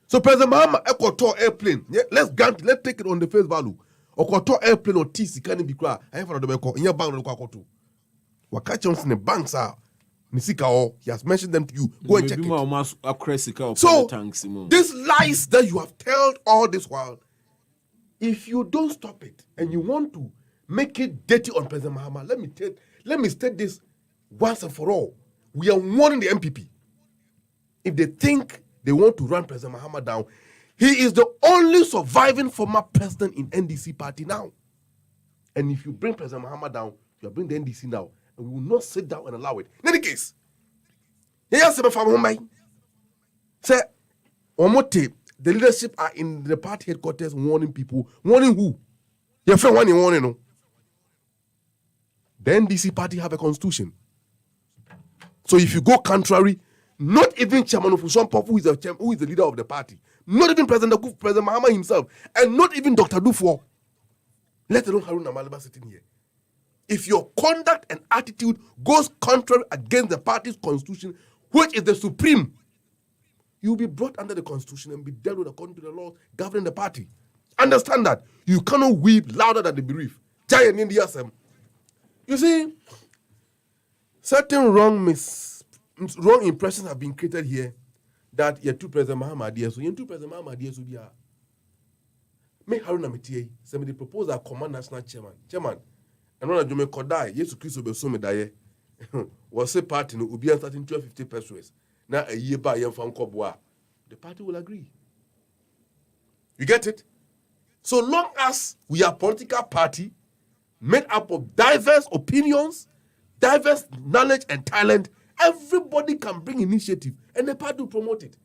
So President Mahama ekoto airplane. Yeah, let's take it on the face value. Okoto airplane or T sika ni bikra. I have another beko. Inya bank no kwakoto. Wakache on the banks are nisika or he has mentioned them to you. Go and check it. So these lies that you have told all this while, if you don't stop it and you want to make it dirty on President Mahama, let me state this once and for all. We are warning the NPP. If they think they want to run President Mahama down, he is the only surviving former president in NDC party now. And if you bring President Mahama down, you are bringing the NDC now, and we will not sit down and allow it. In any case, say, Omote, the leadership are in the party headquarters warning people. Warning who? Your friend warning no. The NDC party have a constitution. So if you go contrary, not even Chairman of Ushon who is the leader of the party, not even President Mahama himself, and not even Dr. Dufo, let alone Haruna Amaliba sitting here. If your conduct and attitude goes contrary against the party's constitution, which is the supreme, you will be brought under the constitution and be dealt with according to the laws governing the party. Understand that. You cannot weep louder than the bereaved. Giant in the SM. You see, certain wrong impressions have been created here that you're two President Mahama Diaz. So you're two President Mahama Diaz. Me Haruna Metiye, somebody propose a command national chairman. And when I do me kodai, yes, Christo be so me daye. Was a party no ubi starting 1250 pesos. Now a year by from Kobwa. The party will agree. You get it? So long as we are a political party made up of diverse opinions, diverse knowledge and talent, everybody can bring initiative and the party will promote it.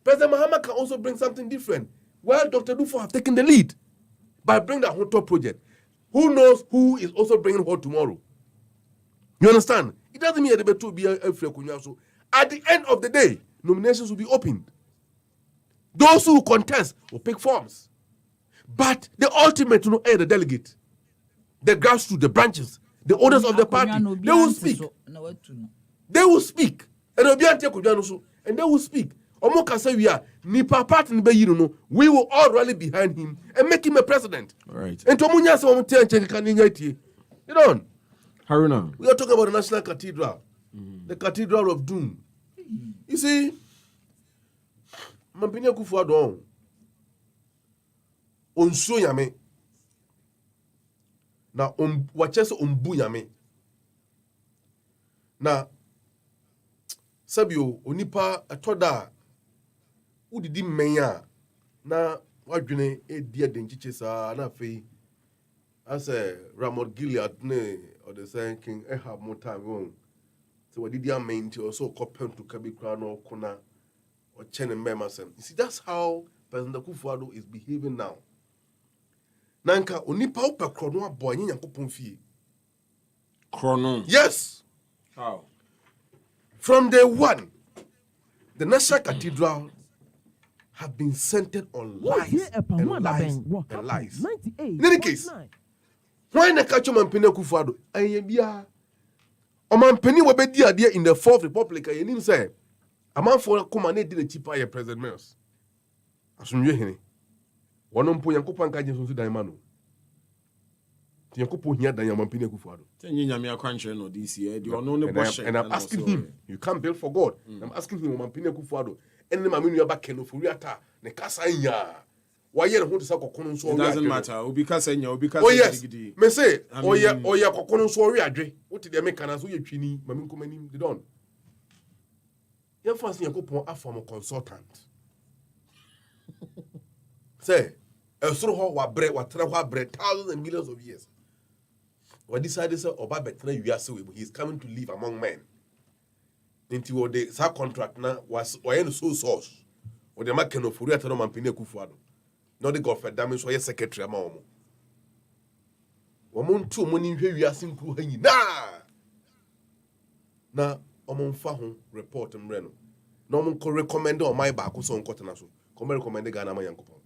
President Mahama can also bring something different. Well, Dr. Dufo have taken the lead by bringing the Hoto project. Who knows who is also bringing what tomorrow? You understand? It doesn't mean that the will be a free. So at the end of the day, nominations will be opened. Those who contest will pick forms. But the ultimate, the delegate, the grassroots, the branches, the owners of the party, they will speak. They will speak. And they will speak. Omo can say we are nipa party ni be you know, we will all rally behind him and make him a president. Right. And Tomunya say omo tie kan nyati. You know. Haruna. We are talking about the National Cathedral. The Cathedral of Doom. You see, Mampini Akufo-Addo onso yame. Na wachese ombu yame. Na sabio onipa atoda udidi menya na wadwene edia denchiche sa na afei ase Ramon Gilead ne or the saying King Ahab more time won so wadidi amen to also copy to kabi kra no kona or chen and memasem. You see, that's how President Akufo-Addo is behaving now. Nanka onipa upa krono abo anye Nyankopon fie. Chrono. Yes. How? From day one, the National Cathedral have been centered on lies and lies and lies. In any case, why na catch Mampene Akufo-Addo? Ayebia. Omampeni wabedi adia in the Fourth Republic. Ayenim say, amanfo kuma na di na chipa ye President Mills. Asunwe hene. Wono mpo Nyankopon ka jesu dan ma no. Nyankopon hia dan Mampene Akufo-Addo. Tenye nyame akwanche no this year. The ono ne boshe. And I'm asking him, you can't build for God. I'm asking him, Mampene Akufo-Addo. And then maminu yaba keno furiata ne kasa nya. Why ye ho tsa kokono so. It doesn't matter. Obi kasa nya, obi kasa. Oh yes. Me say, oya kokono so ori adwe. What did they make kana so ye twini mamin komani they don't. Ye fancy Nyankopon afom consultant. Say, esoro ho wa bre wa tra ho bre thousands and millions of years. We decided say oba betra wiase we he is coming to live among men. Into what the sa contract na was oyen so source. O de make no furu atano Mampene Akufo-Addo. No the God for damage so ye secretary ama omo. Omo ntu omo ni hwe wiase nkru ha nyina. Na omo mfa ho report mre no. Na omo ko recommend o mai ba ko so nkotena so. Come recommend Ghana ma Yankopon.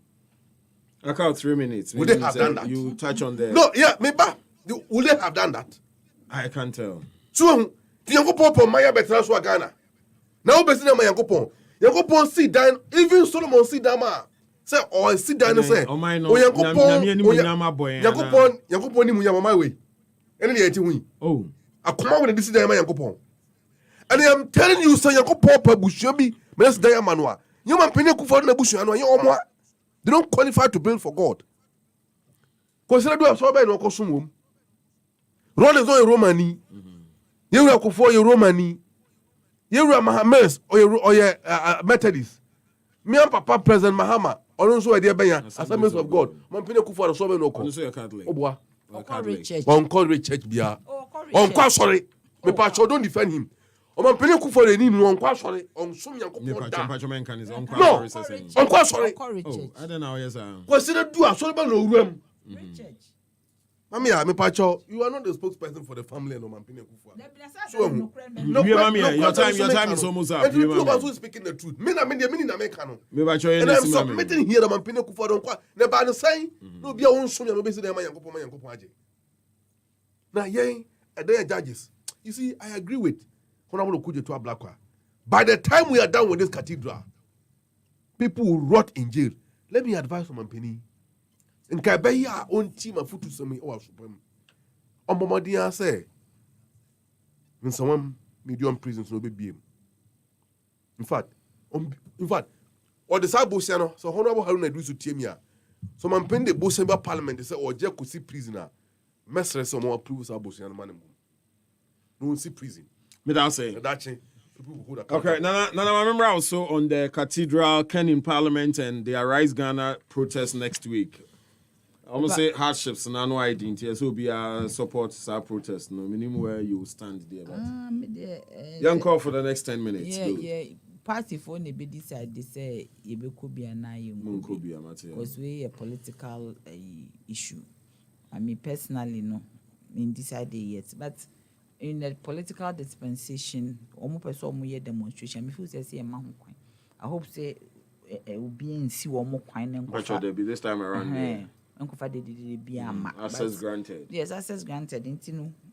I count 3 minutes. Would they have done that? You touch on that. No, yeah, me ba. Would they have done that? I can't tell. So Yankopon po maya betra so Ghana. Na obesi na Yankopon. Yankopon sit down, even Solomon sit down ma. Say or sit down and say, Yankopon ni munya mama we. Ene dey eti hu. Oh. Akoma we dey sit down ma Yankopon. And I am telling you say Yankopon pa busua bi, me sit down ma no a. You Mampene Akufo-Addo na busua no, ye omo. They don't qualify to build for God. Consider do so be no kosum wom. Ron is not a Romani. You are Akufo a Romani. You are Mahames or Methodist. Me and Papa President Mahama. Also, idea benya Assemblies of God. Mampene Akufo-Addo so be no ko. Also a Catholic. Oboa. Catholic. Corporate church bia. On sorry. Me pa don't defend him. Mampene Akufo-Addo ni no on sorry. On sum Yankopon da. No. On sorry. Oh, I don't know yes I. Consider do a so be no wuram. Mamia, me pacho, you are not the spokesperson for the family and Mampene Akufo-Addo. So, no, your time is almost up. And you are also speaking the truth. Me na make no. And I'm submitting here that Mampene Akufo-Addo ne ba no say no be a won so no be say dem Yankopon age. Now, yey, they judges. You see, I agree with Honorable Jantuah Blakwa. By the time we are done with this cathedral, people will rot in jail. Let me advise Mampene. In Kabeya own team of foot to some or supreme. On Momadia say, in some medium prisons no be. In fact, or the Sabosiano, so Honorable Haruna do to Timia. So Mampene the Bosemba Parliament, they say, or Jack could see prisoner. Mestre some more approves Sabosiano man. No see prison. Me that say. Okay, now I remember also on the Cathedral, Ken in Parliament, and the Arise Ghana protest next week. I almost say hardships and no identity. So be a support our protest. No minimum where you stand there. But young call for the next 10 minutes. Yeah. Party for ne be decide they say you could be an eye because we a political issue. I mean personally no, in decide yet, but in the political dispensation, almost person more demonstration. Me feel say a man. I hope say it will be in see one more coin and be this time around. Access granted. Yes, access granted.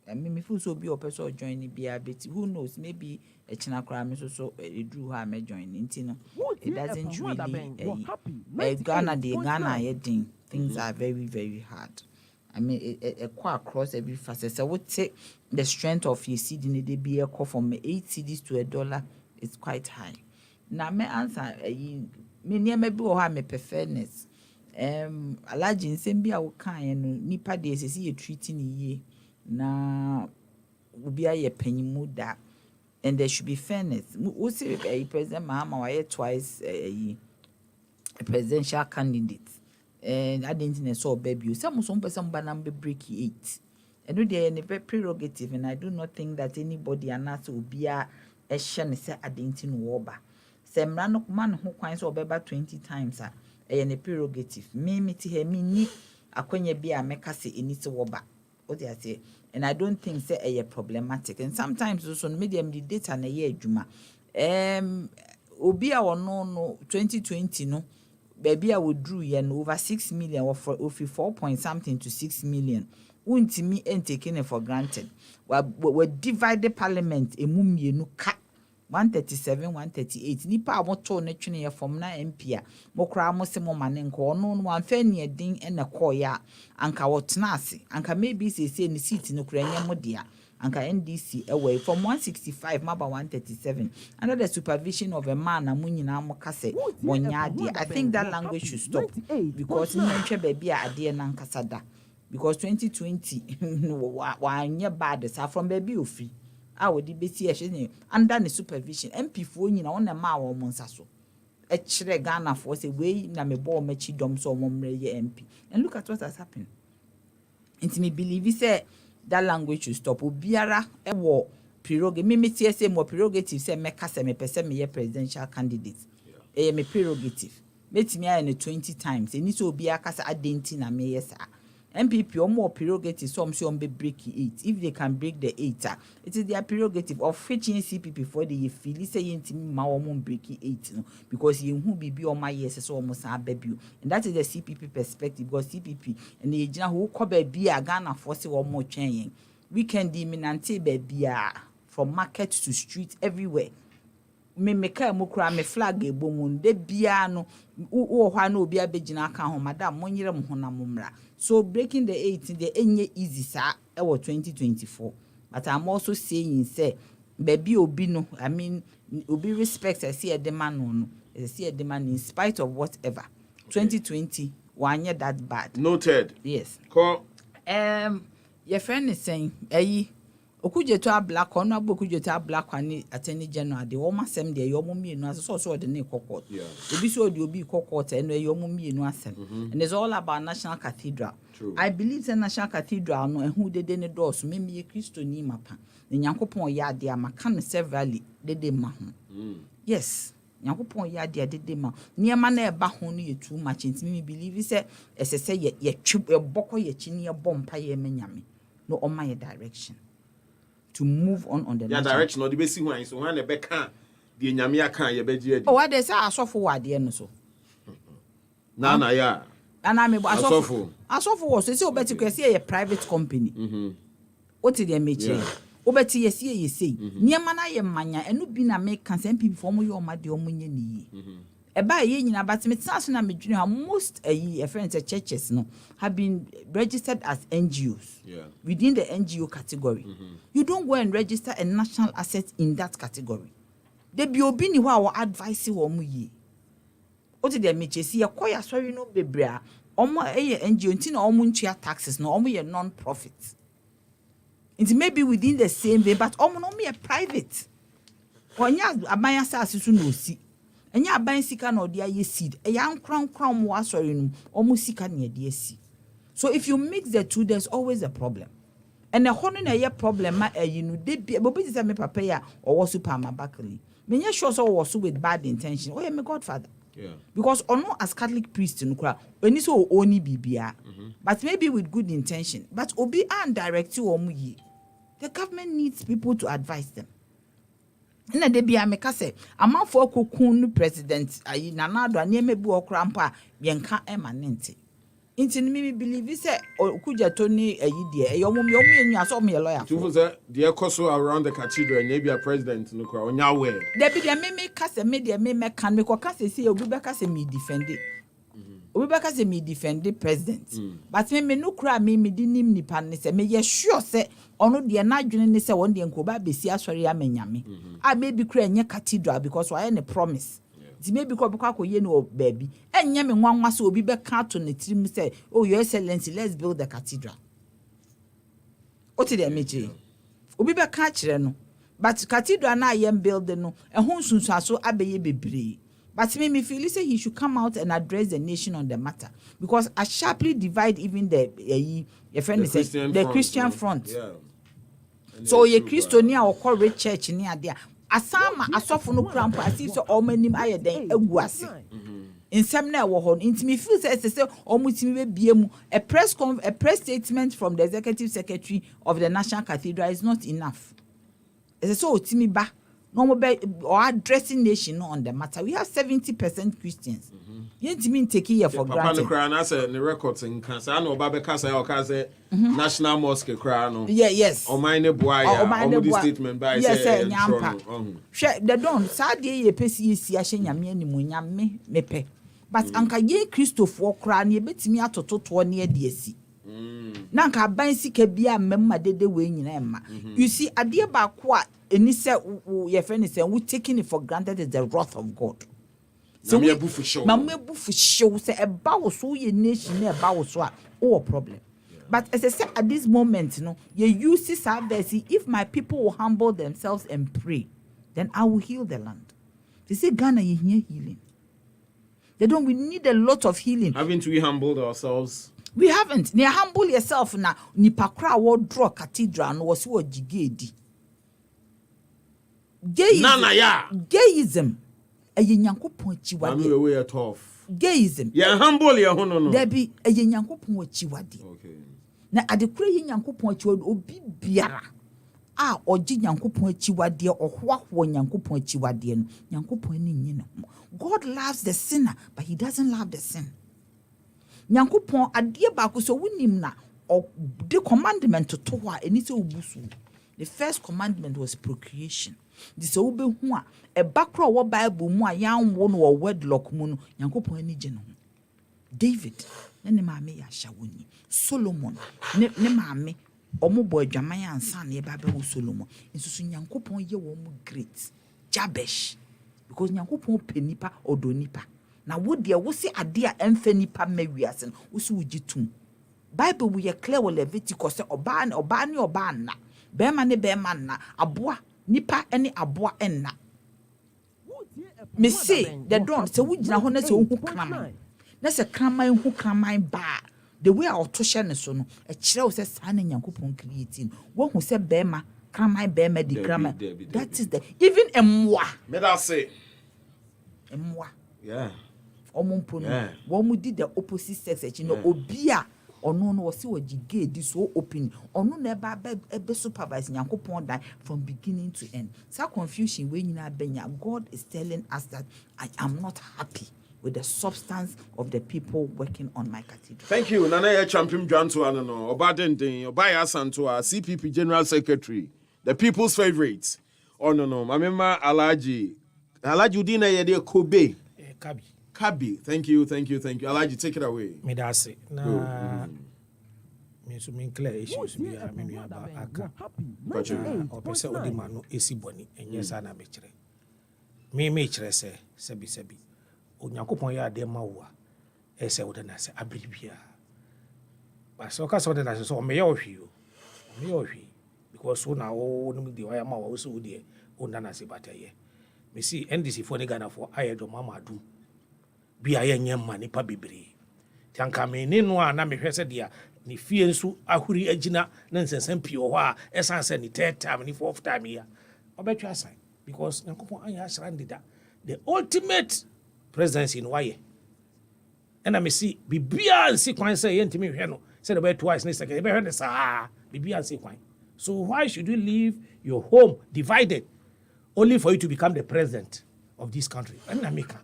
I mean, me feel so be a person joining be a bit. Who knows? Maybe a Chinakram so drew her may join. It doesn't really. Ghana, the Ghana heading things are very, very hard. I mean, it quite across every facet. I would say the strength of your seed in the be a call from 8 cedis to $1 is quite high. Now, my answer, me near maybe or have me fairness. Alaji nsɛm bi a wokae no nipa de sesi ye treating ye na obi aye panyimu da, and there should be fairness. We see President Mahama why twice a presidential candidate, and I didn't know so baby some person number break 8 and they are prerogative, and I do not think that anybody announce will be a shen say I didn't know ba sem man who coins or 20 times a pprerogative. Me ti he me ni akonya bi a meka se eniti woba what I say and I don't think say a problematic and sometimes also medium the data na ye adwuma obi a wono no 2020 no baby a would drew yen over 6 million or 4 point something to 6 million untimi and taking it for granted we divide the parliament emu mienu ka 137 138 nipa a moto ne twene ye from na MP a mokra mo se mo mane nko no no amfa ne din na koya anka wotena ase anka maybe say ne seat no kura nya modea anka NDC away from 165 maba 137 under the supervision of a man na munyina mo kase bonya ade. I think that language should stop because nantwe baby a ade na nkasada because 2020 wa anya bad sa from baby ofi a wodi besi ehye under the supervision MP fo nyina wona ma wo mo nsaso e kire Ghana for say we na me bo machi dom so mo mre ye MP and look at what has happened. Into me believe say that language should stop. Obiara e wo prerogative me say more prerogative say me kase me pese me ye presidential candidate me prerogative metimi aye ne 20 times eni so obiara kase adenti na me yes NPP or more prerogative some say on be break 8 if they can break the 8 it is their prerogative of fetching CPP for the feel say yentimi ma wo break 8 no because ye hu bibi o ma yes so almost ababu and that is the CPP perspective because CPP and the agina who ko ba bia Ghana for say wo mo twen yen we can dominate ba bia from market to street everywhere me meka mo kura me flag ebomun de bia no wo hwa na obi abegina aka ho madam monyere mo hona momra so breaking the 8 the enye easy sa e 2024 but I'm also saying say baby obi no I mean obi respect I see a demand no I see a demand in spite of whatever 2020 wanye that bad noted yes call your friend is saying okujeto ablack ono abo okujeto ablack ani attorney general de wo masem de yo momienu aso so de ne kokot obi so de obi kokot eno yo momienu asem and it's all about National Cathedral. True. I believe the National Cathedral no ehu de ne doors me me Kristo ni mapa ne Nyankopon ya de amaka no severally de ma ho yes Nyankopon ya de ma niema na eba ho no ye too much ntimi me believe say esese ye twi bokọ ye chini ye bompa ye menyame no on my direction to move on the direction or the basic one so when the back can the nyame kan ye beji oh what they say asofo wade no so na ya ana me asofo was say obeti kwese ye private company what dey meche obeti ye say niema na ye manya enu bi na me kan say people for mo ye omade omunye ni eba ye nyina but me tsaso na medwene ha most friends churches no have been registered as NGOs within the NGO category. You don't go and register a national asset in that category. They be obi ni wa advice wo mu yi o ti de meche si ye koya sorry no bebrea omo NGO nti na omo ntua taxes no omo ye non-profit. It may be within the same way but omo no me private onya abanya sa asesu no si enya aban sika na odi aye seed eya nkran mo asori no omo sika na edi asi. So if you mix the two there's always a problem. And the hono na ye problem ma you de bobi say me papa ya or super mabakali. Me nya sure so was with bad intention. Oh yeah, me godfather. Yeah. Because ono as Catholic priest no kra oni so oni bibia. But maybe with good intention. But obi and direct you omo yi. The government needs people to advise them. Na de bia me ka se amanfo akokun president ayi nanado anieme bi okra mpa yenka emanente nti me believe say okujato ni ayi de yomo enu aso me lawyer tu say the coso around the cathedral na bia president no kra onya we de bia me ka se me de me kan me ko ka se obi be ka se me defend obi be ka se me defend president but me no kra me di nim nipa ne se me ye sure say ono de na adwene ne se won de nko ba besi asori amanyame a maybe kra enye cathedral because why any promise di maybe ko ye no baby enye me nwanwa se obi be ka to ne trim say oh your excellency let's build the cathedral oti de meje obi be ka kire no but cathedral na yem build no ehun sunsu aso abeye bebre. But me feel say he should come out and address the nation on the matter because I sharply divide even the Christian front. Yeah. So ye Christonia or corporate church near there. Asama asofo no krampo asisi o manim aye den aguase. nsɛm na ɛwɔ hɔ no nti me feel say ɔmo timi bebie mu a press statement from the executive secretary of the National Cathedral is not enough. Ɛsɛ sɛ otimi ba no mo be or addressing nation on the matter. We have 70% Christians. Yentimi take here for granted. Papa no kra na say the records in cancer na oba be ka say o ka say National Mosque kra no. Yes. O mine boy ya o the statement by say nyampa. Hwe the don saade ye pesi esi ahye nyame animunyam me pe. But anka ye Christopher kra na ebetimi atototo ne ade asi. Na anka ban sika bia memma dede we nyina emma. You see ade ba ko a eni se your friend is saying we taking it for granted is the wrath of God. So we bu for show say eba wo so ye nation na eba wo so a o problem. But as I said at this moment, you use this adverse. If my people will humble themselves and pray, then I will heal the land. They say Ghana you hear healing. We need a lot of healing. Haven't we humbled ourselves? We haven't. Ni humble yourself na ni pakra wo draw cathedral no was wo jigedi. Gayism. Eye nyankopon achiwade. I'm way tough. Gayism. Yeah, humble ya hono no. There be eye nyankopon achiwade. Okay. Na adekure ye nyankopon achiwade obi biara. Oji nyankopon achiwade ohwahwo nyankopon achiwade no. Nyankopon ni nyi no. God loves the sinner, but he doesn't love the sin. Nyankopon ade ba ko so wunim na the commandment to towa eni se obusu. The first commandment was procreation. This obe hu a bakro wo Bible mu a yan wo no wedlock mu no Nyankopon ani gye no. David ne maame ya shawoni. Solomon ne maame omobo adwaman ansa na e ba be wo Solomon. Nsusu Nyankopon ye wo mu great. Jabesh because Nyankopon penipa odonipa. Na wo de wo se ade a emfa nipa mawiase no wo se wo gitum. Bible we ye clear wo Leviticus say oba na bema ne bema na aboa nipa ene aboa enna. Me say the don say wo gina ho na say ohu kraman. Na say kraman hu kraman ba. The way our to share ne so no e kire wo say sa na Nyankopon creating. Wo hu say bema kraman bema di kraman. That is the even emwa. Me that say emwa. Yeah. Omumpo no. Wo mu di the opposite sex e no obi a ono no wose wagige di so open ono na ebe supervise Nyankopon die from beginning to end. So confusion we nyina benya. God is telling us that I am not happy with the substance of the people working on my cathedral. Thank you. Nana ya champion Jantuah no Obadenden Obaya Santua CPP General Secretary, the people's favorite. Oh no. Mamema Alaji Udina yede Kobe. Kabi. Thank you. Alaji, take it away. Me da se na me so me clear issues bi a me nua ba aka. O pese odi ma no esi boni enye sa na me kire. Me kire se bi Onyankopon ya de ma wo a ese wo de na se abribia. Ba so ka so de na se so me ya ohwi because so na wo no de wa ya ma wo so wo de o na na se bataye. Me see NDC for the Ghana for ayedo mama do bi ayenye ma nipa bebre tanka me ne no a na me hwese dia ni fie nso ahuri agina na nsensem pie ho a esan se ni third time ni fourth time ya obetwa asan because Nyankopon anya asrandida the ultimate presidency in waye and me see bibia nsi kwan say yentimi hwe no say the twice next second be hwe ne sa bibia nsi kwan. So why should you leave your home divided only for you to become the president of this country? And America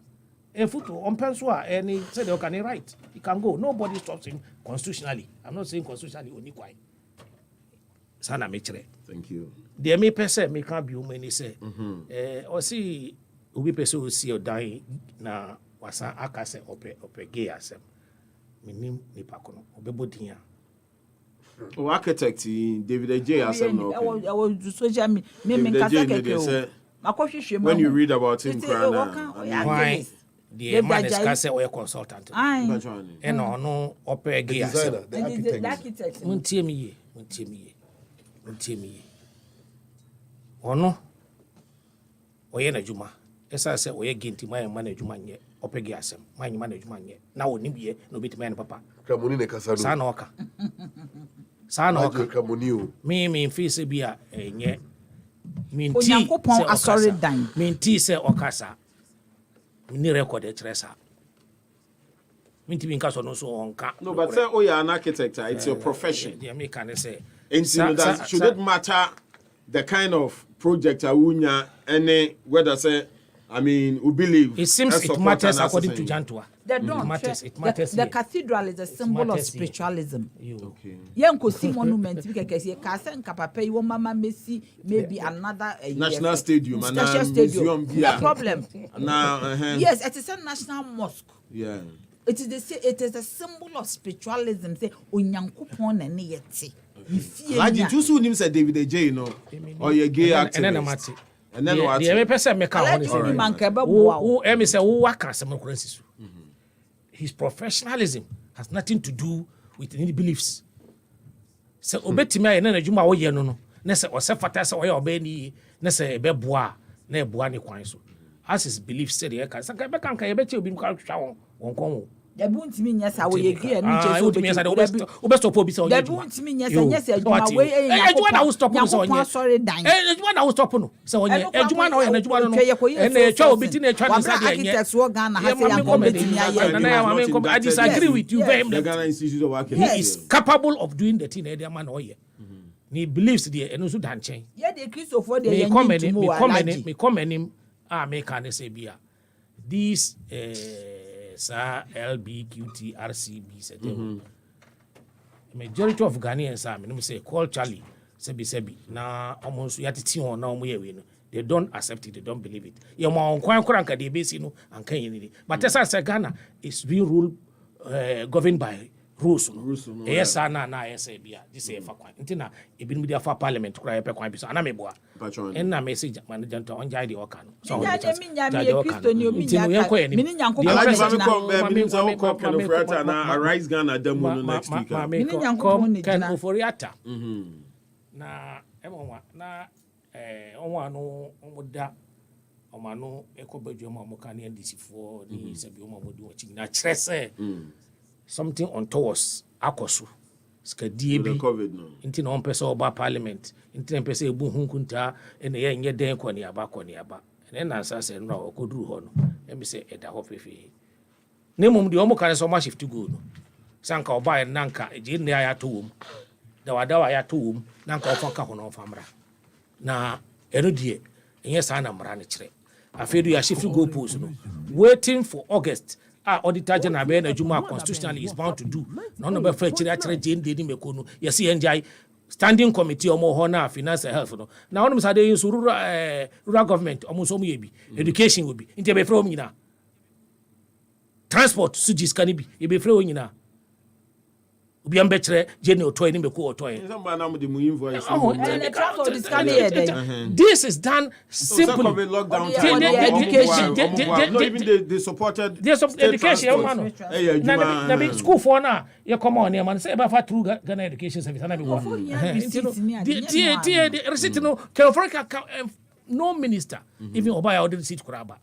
a foot on Pensua and he said okay, right. He can go. Nobody stops him constitutionally. I'm not saying constitutionally only quite. Sana mechre. Thank you. The me person me can't be many say. Or see we person who see or die na wasa akase ope gay asem. Minim ni pakono. Obebodiya. Oh, architect David J. asem no. I was social me kasa when you read about him, why the man is cast away consultant. And no opera gay. The architect. Muntiemi. Ono. Oyena Juma. Esa say oye ginti my management ye. Opera gasem. My management ye. Now nibie no bit man papa. Kramoni ne kasado. Sanoka. Kramoni. Me face bia enye. Onyankopon asori dan. Minti se okasa. Ni record e tresa. minti min ka so no so onka. No, but say oh you're an architect, it's your profession. The me can say. And should it matter the kind of project awunya any whether say I mean we believe it seems it matters according to Jantuah. They don't. It matters. The cathedral is a symbol of spiritualism. Okay. Yanko see monument because you can send Kapapa, you mama Messi, maybe another National Stadium, National Stadium. No problem. Now, yes, it is a national mosque. Yeah. It is a symbol of spiritualism. Say Onyankopon na ne yete. Like you soon him said David AJ, you know, or your gay activist. And then what? The person make a say who work as a his professionalism has nothing to do with any beliefs. So obetimi aye na adwuma wo ye no na se osefata se wo ye obeni na se be boa na e boa ne kwan so. As his belief said e ka saka be kan ka ye beti obi kwa hwa won kon wo. The buntimi nyesa wo ye gre ni je so obe stop obi se onye. The buntimi nyesa nyesa adwuma we e adwuma na wo stop no so onye. Adwuma na wo stop no so onye. Adwuma na wo ye na adwuma no. E na etwa obi ti na etwa ni sa de enye. Architects wo Ghana ha say yanko betimi aye. I disagree with you very much. The Ghana Institute of Architects. He is capable of doing the thing that man oye. He believes the eno so dan chen. Yeah, the Christopher de yenyi me comment him me can say bia. These LBQT RCB said majority of Ghanaians are me say call Charlie sebi na almost yatiti on na omo ye no they don't accept it, they don't believe it. Ye mo on kwan kran ka de besi no ankan yini but say Ghana is being ruled governed by rules no yes na yes bia this e fa kwan ntina e bi media fa parliament kura e pe kwan bi so ana meboa en na message manager to on jai de oka no so nya me Kristo ni omi nya ka mini nyanko na Arise Ghana demo next week mini nyanko ni kan oforiata na emonwa na onwa no omoda omano ekobadwo ma mo kan NDC for ni sabi o ma mo di ochi na kyerese something untoward akoso skadie bi nti na on pese oba parliament nti na pese ebu hunkunta ene ye nye den kwani aba ene na asase no okoduru ho no emi se eda ho fefe ne mum de omo kan so ma shift go no sanka oba e nanka eje ne ya to wom da wadawa ya to wom nanka ofa ka ho no famra na eno die enye sa na mra ne kire afedu ya shift go post no waiting for August auditor general be na juma constitutionally is bound to do no be fa kire jende ni mekono yes NGI standing committee omo ho na finance health no na wonu sade yin rural government omo so mo ye bi education will be inte be fra nyina transport sugis kan bi e be fra nyina obi am be kire jene otoy ni meko otoy this is done simply education even they supported education na be school for na you come on man say ba fa through Ghana education service na be wo the receipt no no minister even Obaya order receipt kuraba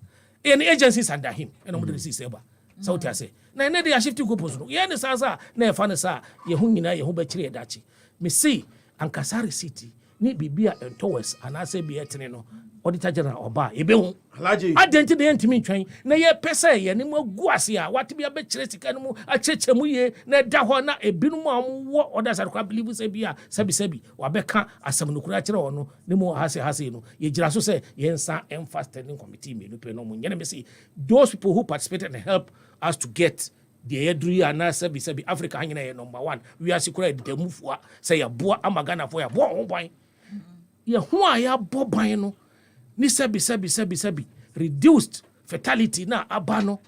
any agencies under him and order receipt say ba so what I say na ne dey shift go post no ye ne sa na e fa ne sa ye hu nyina ye hu ba kire dachi me see ankasa receipt ni bibia entowes anase bi etene no auditor general oba ebe hu alaji adenti de ntimi twen na ye pese ye ne magu ase a wate bia be kire sika no mu a cheche mu ye na da ho na ebinu mu amwo oda sare kwa believe say bia sabi wa be ka asam no kura kire ono ne mu hase no ye gira so say ye nsa emfa standing committee me no pe no mu nyene me say those people who participated and help us to get the edri and sabi Africa hanging number 1 we are secure the move say ya boa amagana for ya boa ho ban ye ho a ya boban no ni sabi reduced fatality na abano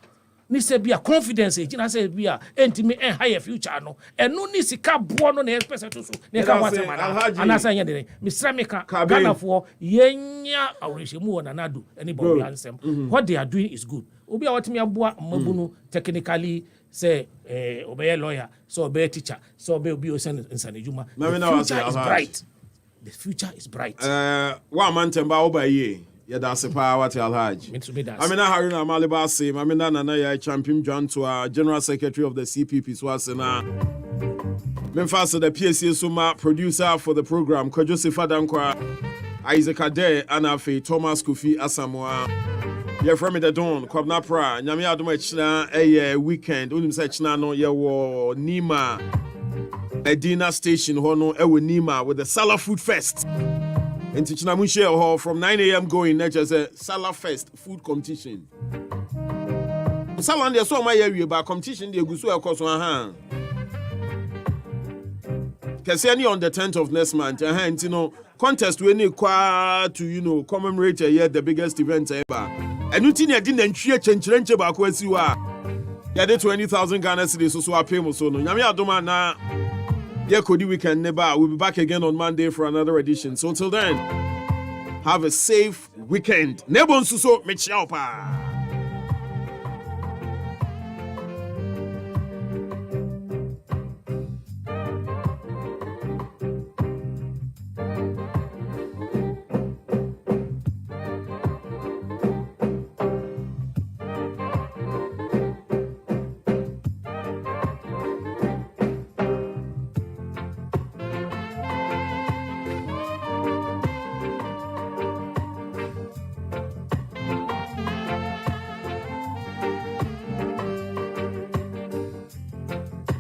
ni sabi a confidence e na say bia entimi en higher future no eno ni sika boa no na expect to so ne ka wate mana anasa nya de Mr. Meka Ghana for yenya awreshemu na nadu anybody ansem what they are doing is good obi a watimi aboa mabunu technically say obey lawyer so obey teacher so obey obi osan nsanejuma the future is bright wa mantemba obaye ya da sepa wati alhaji amina Haruna Amaliba say amina nana ya champion Jantuah general secretary of the CPP so asena memfasa the PSC suma producer for the program Kojo Sefadankwa Isaac Ade Anafe Thomas Kofi Asamoah You're from the Dawn, Kwabna Pra, Nyami Adoma China, a weekend, Unim Sachina, no, Yawo, Nima, Edina Station, Hono, Ewe Nima, with the Salah Food Fest. In Tichinamushe Hall from 9 a.m. going, not just a Salah Fest food competition. Salah, they saw my area about competition, they go so across one hand. Kasani on the 10th of next month, and you know, contest we need to commemorate a year the biggest event ever. And you think I didn't share change about Kwesiwa. Yeah, the 20,000 Ghana cedis so I pay mo so no. Nyame adoma na yeah, Kodi weekend never. We'll be back again on Monday for another edition. So until then, have a safe weekend. Nebon suso mechiao pa.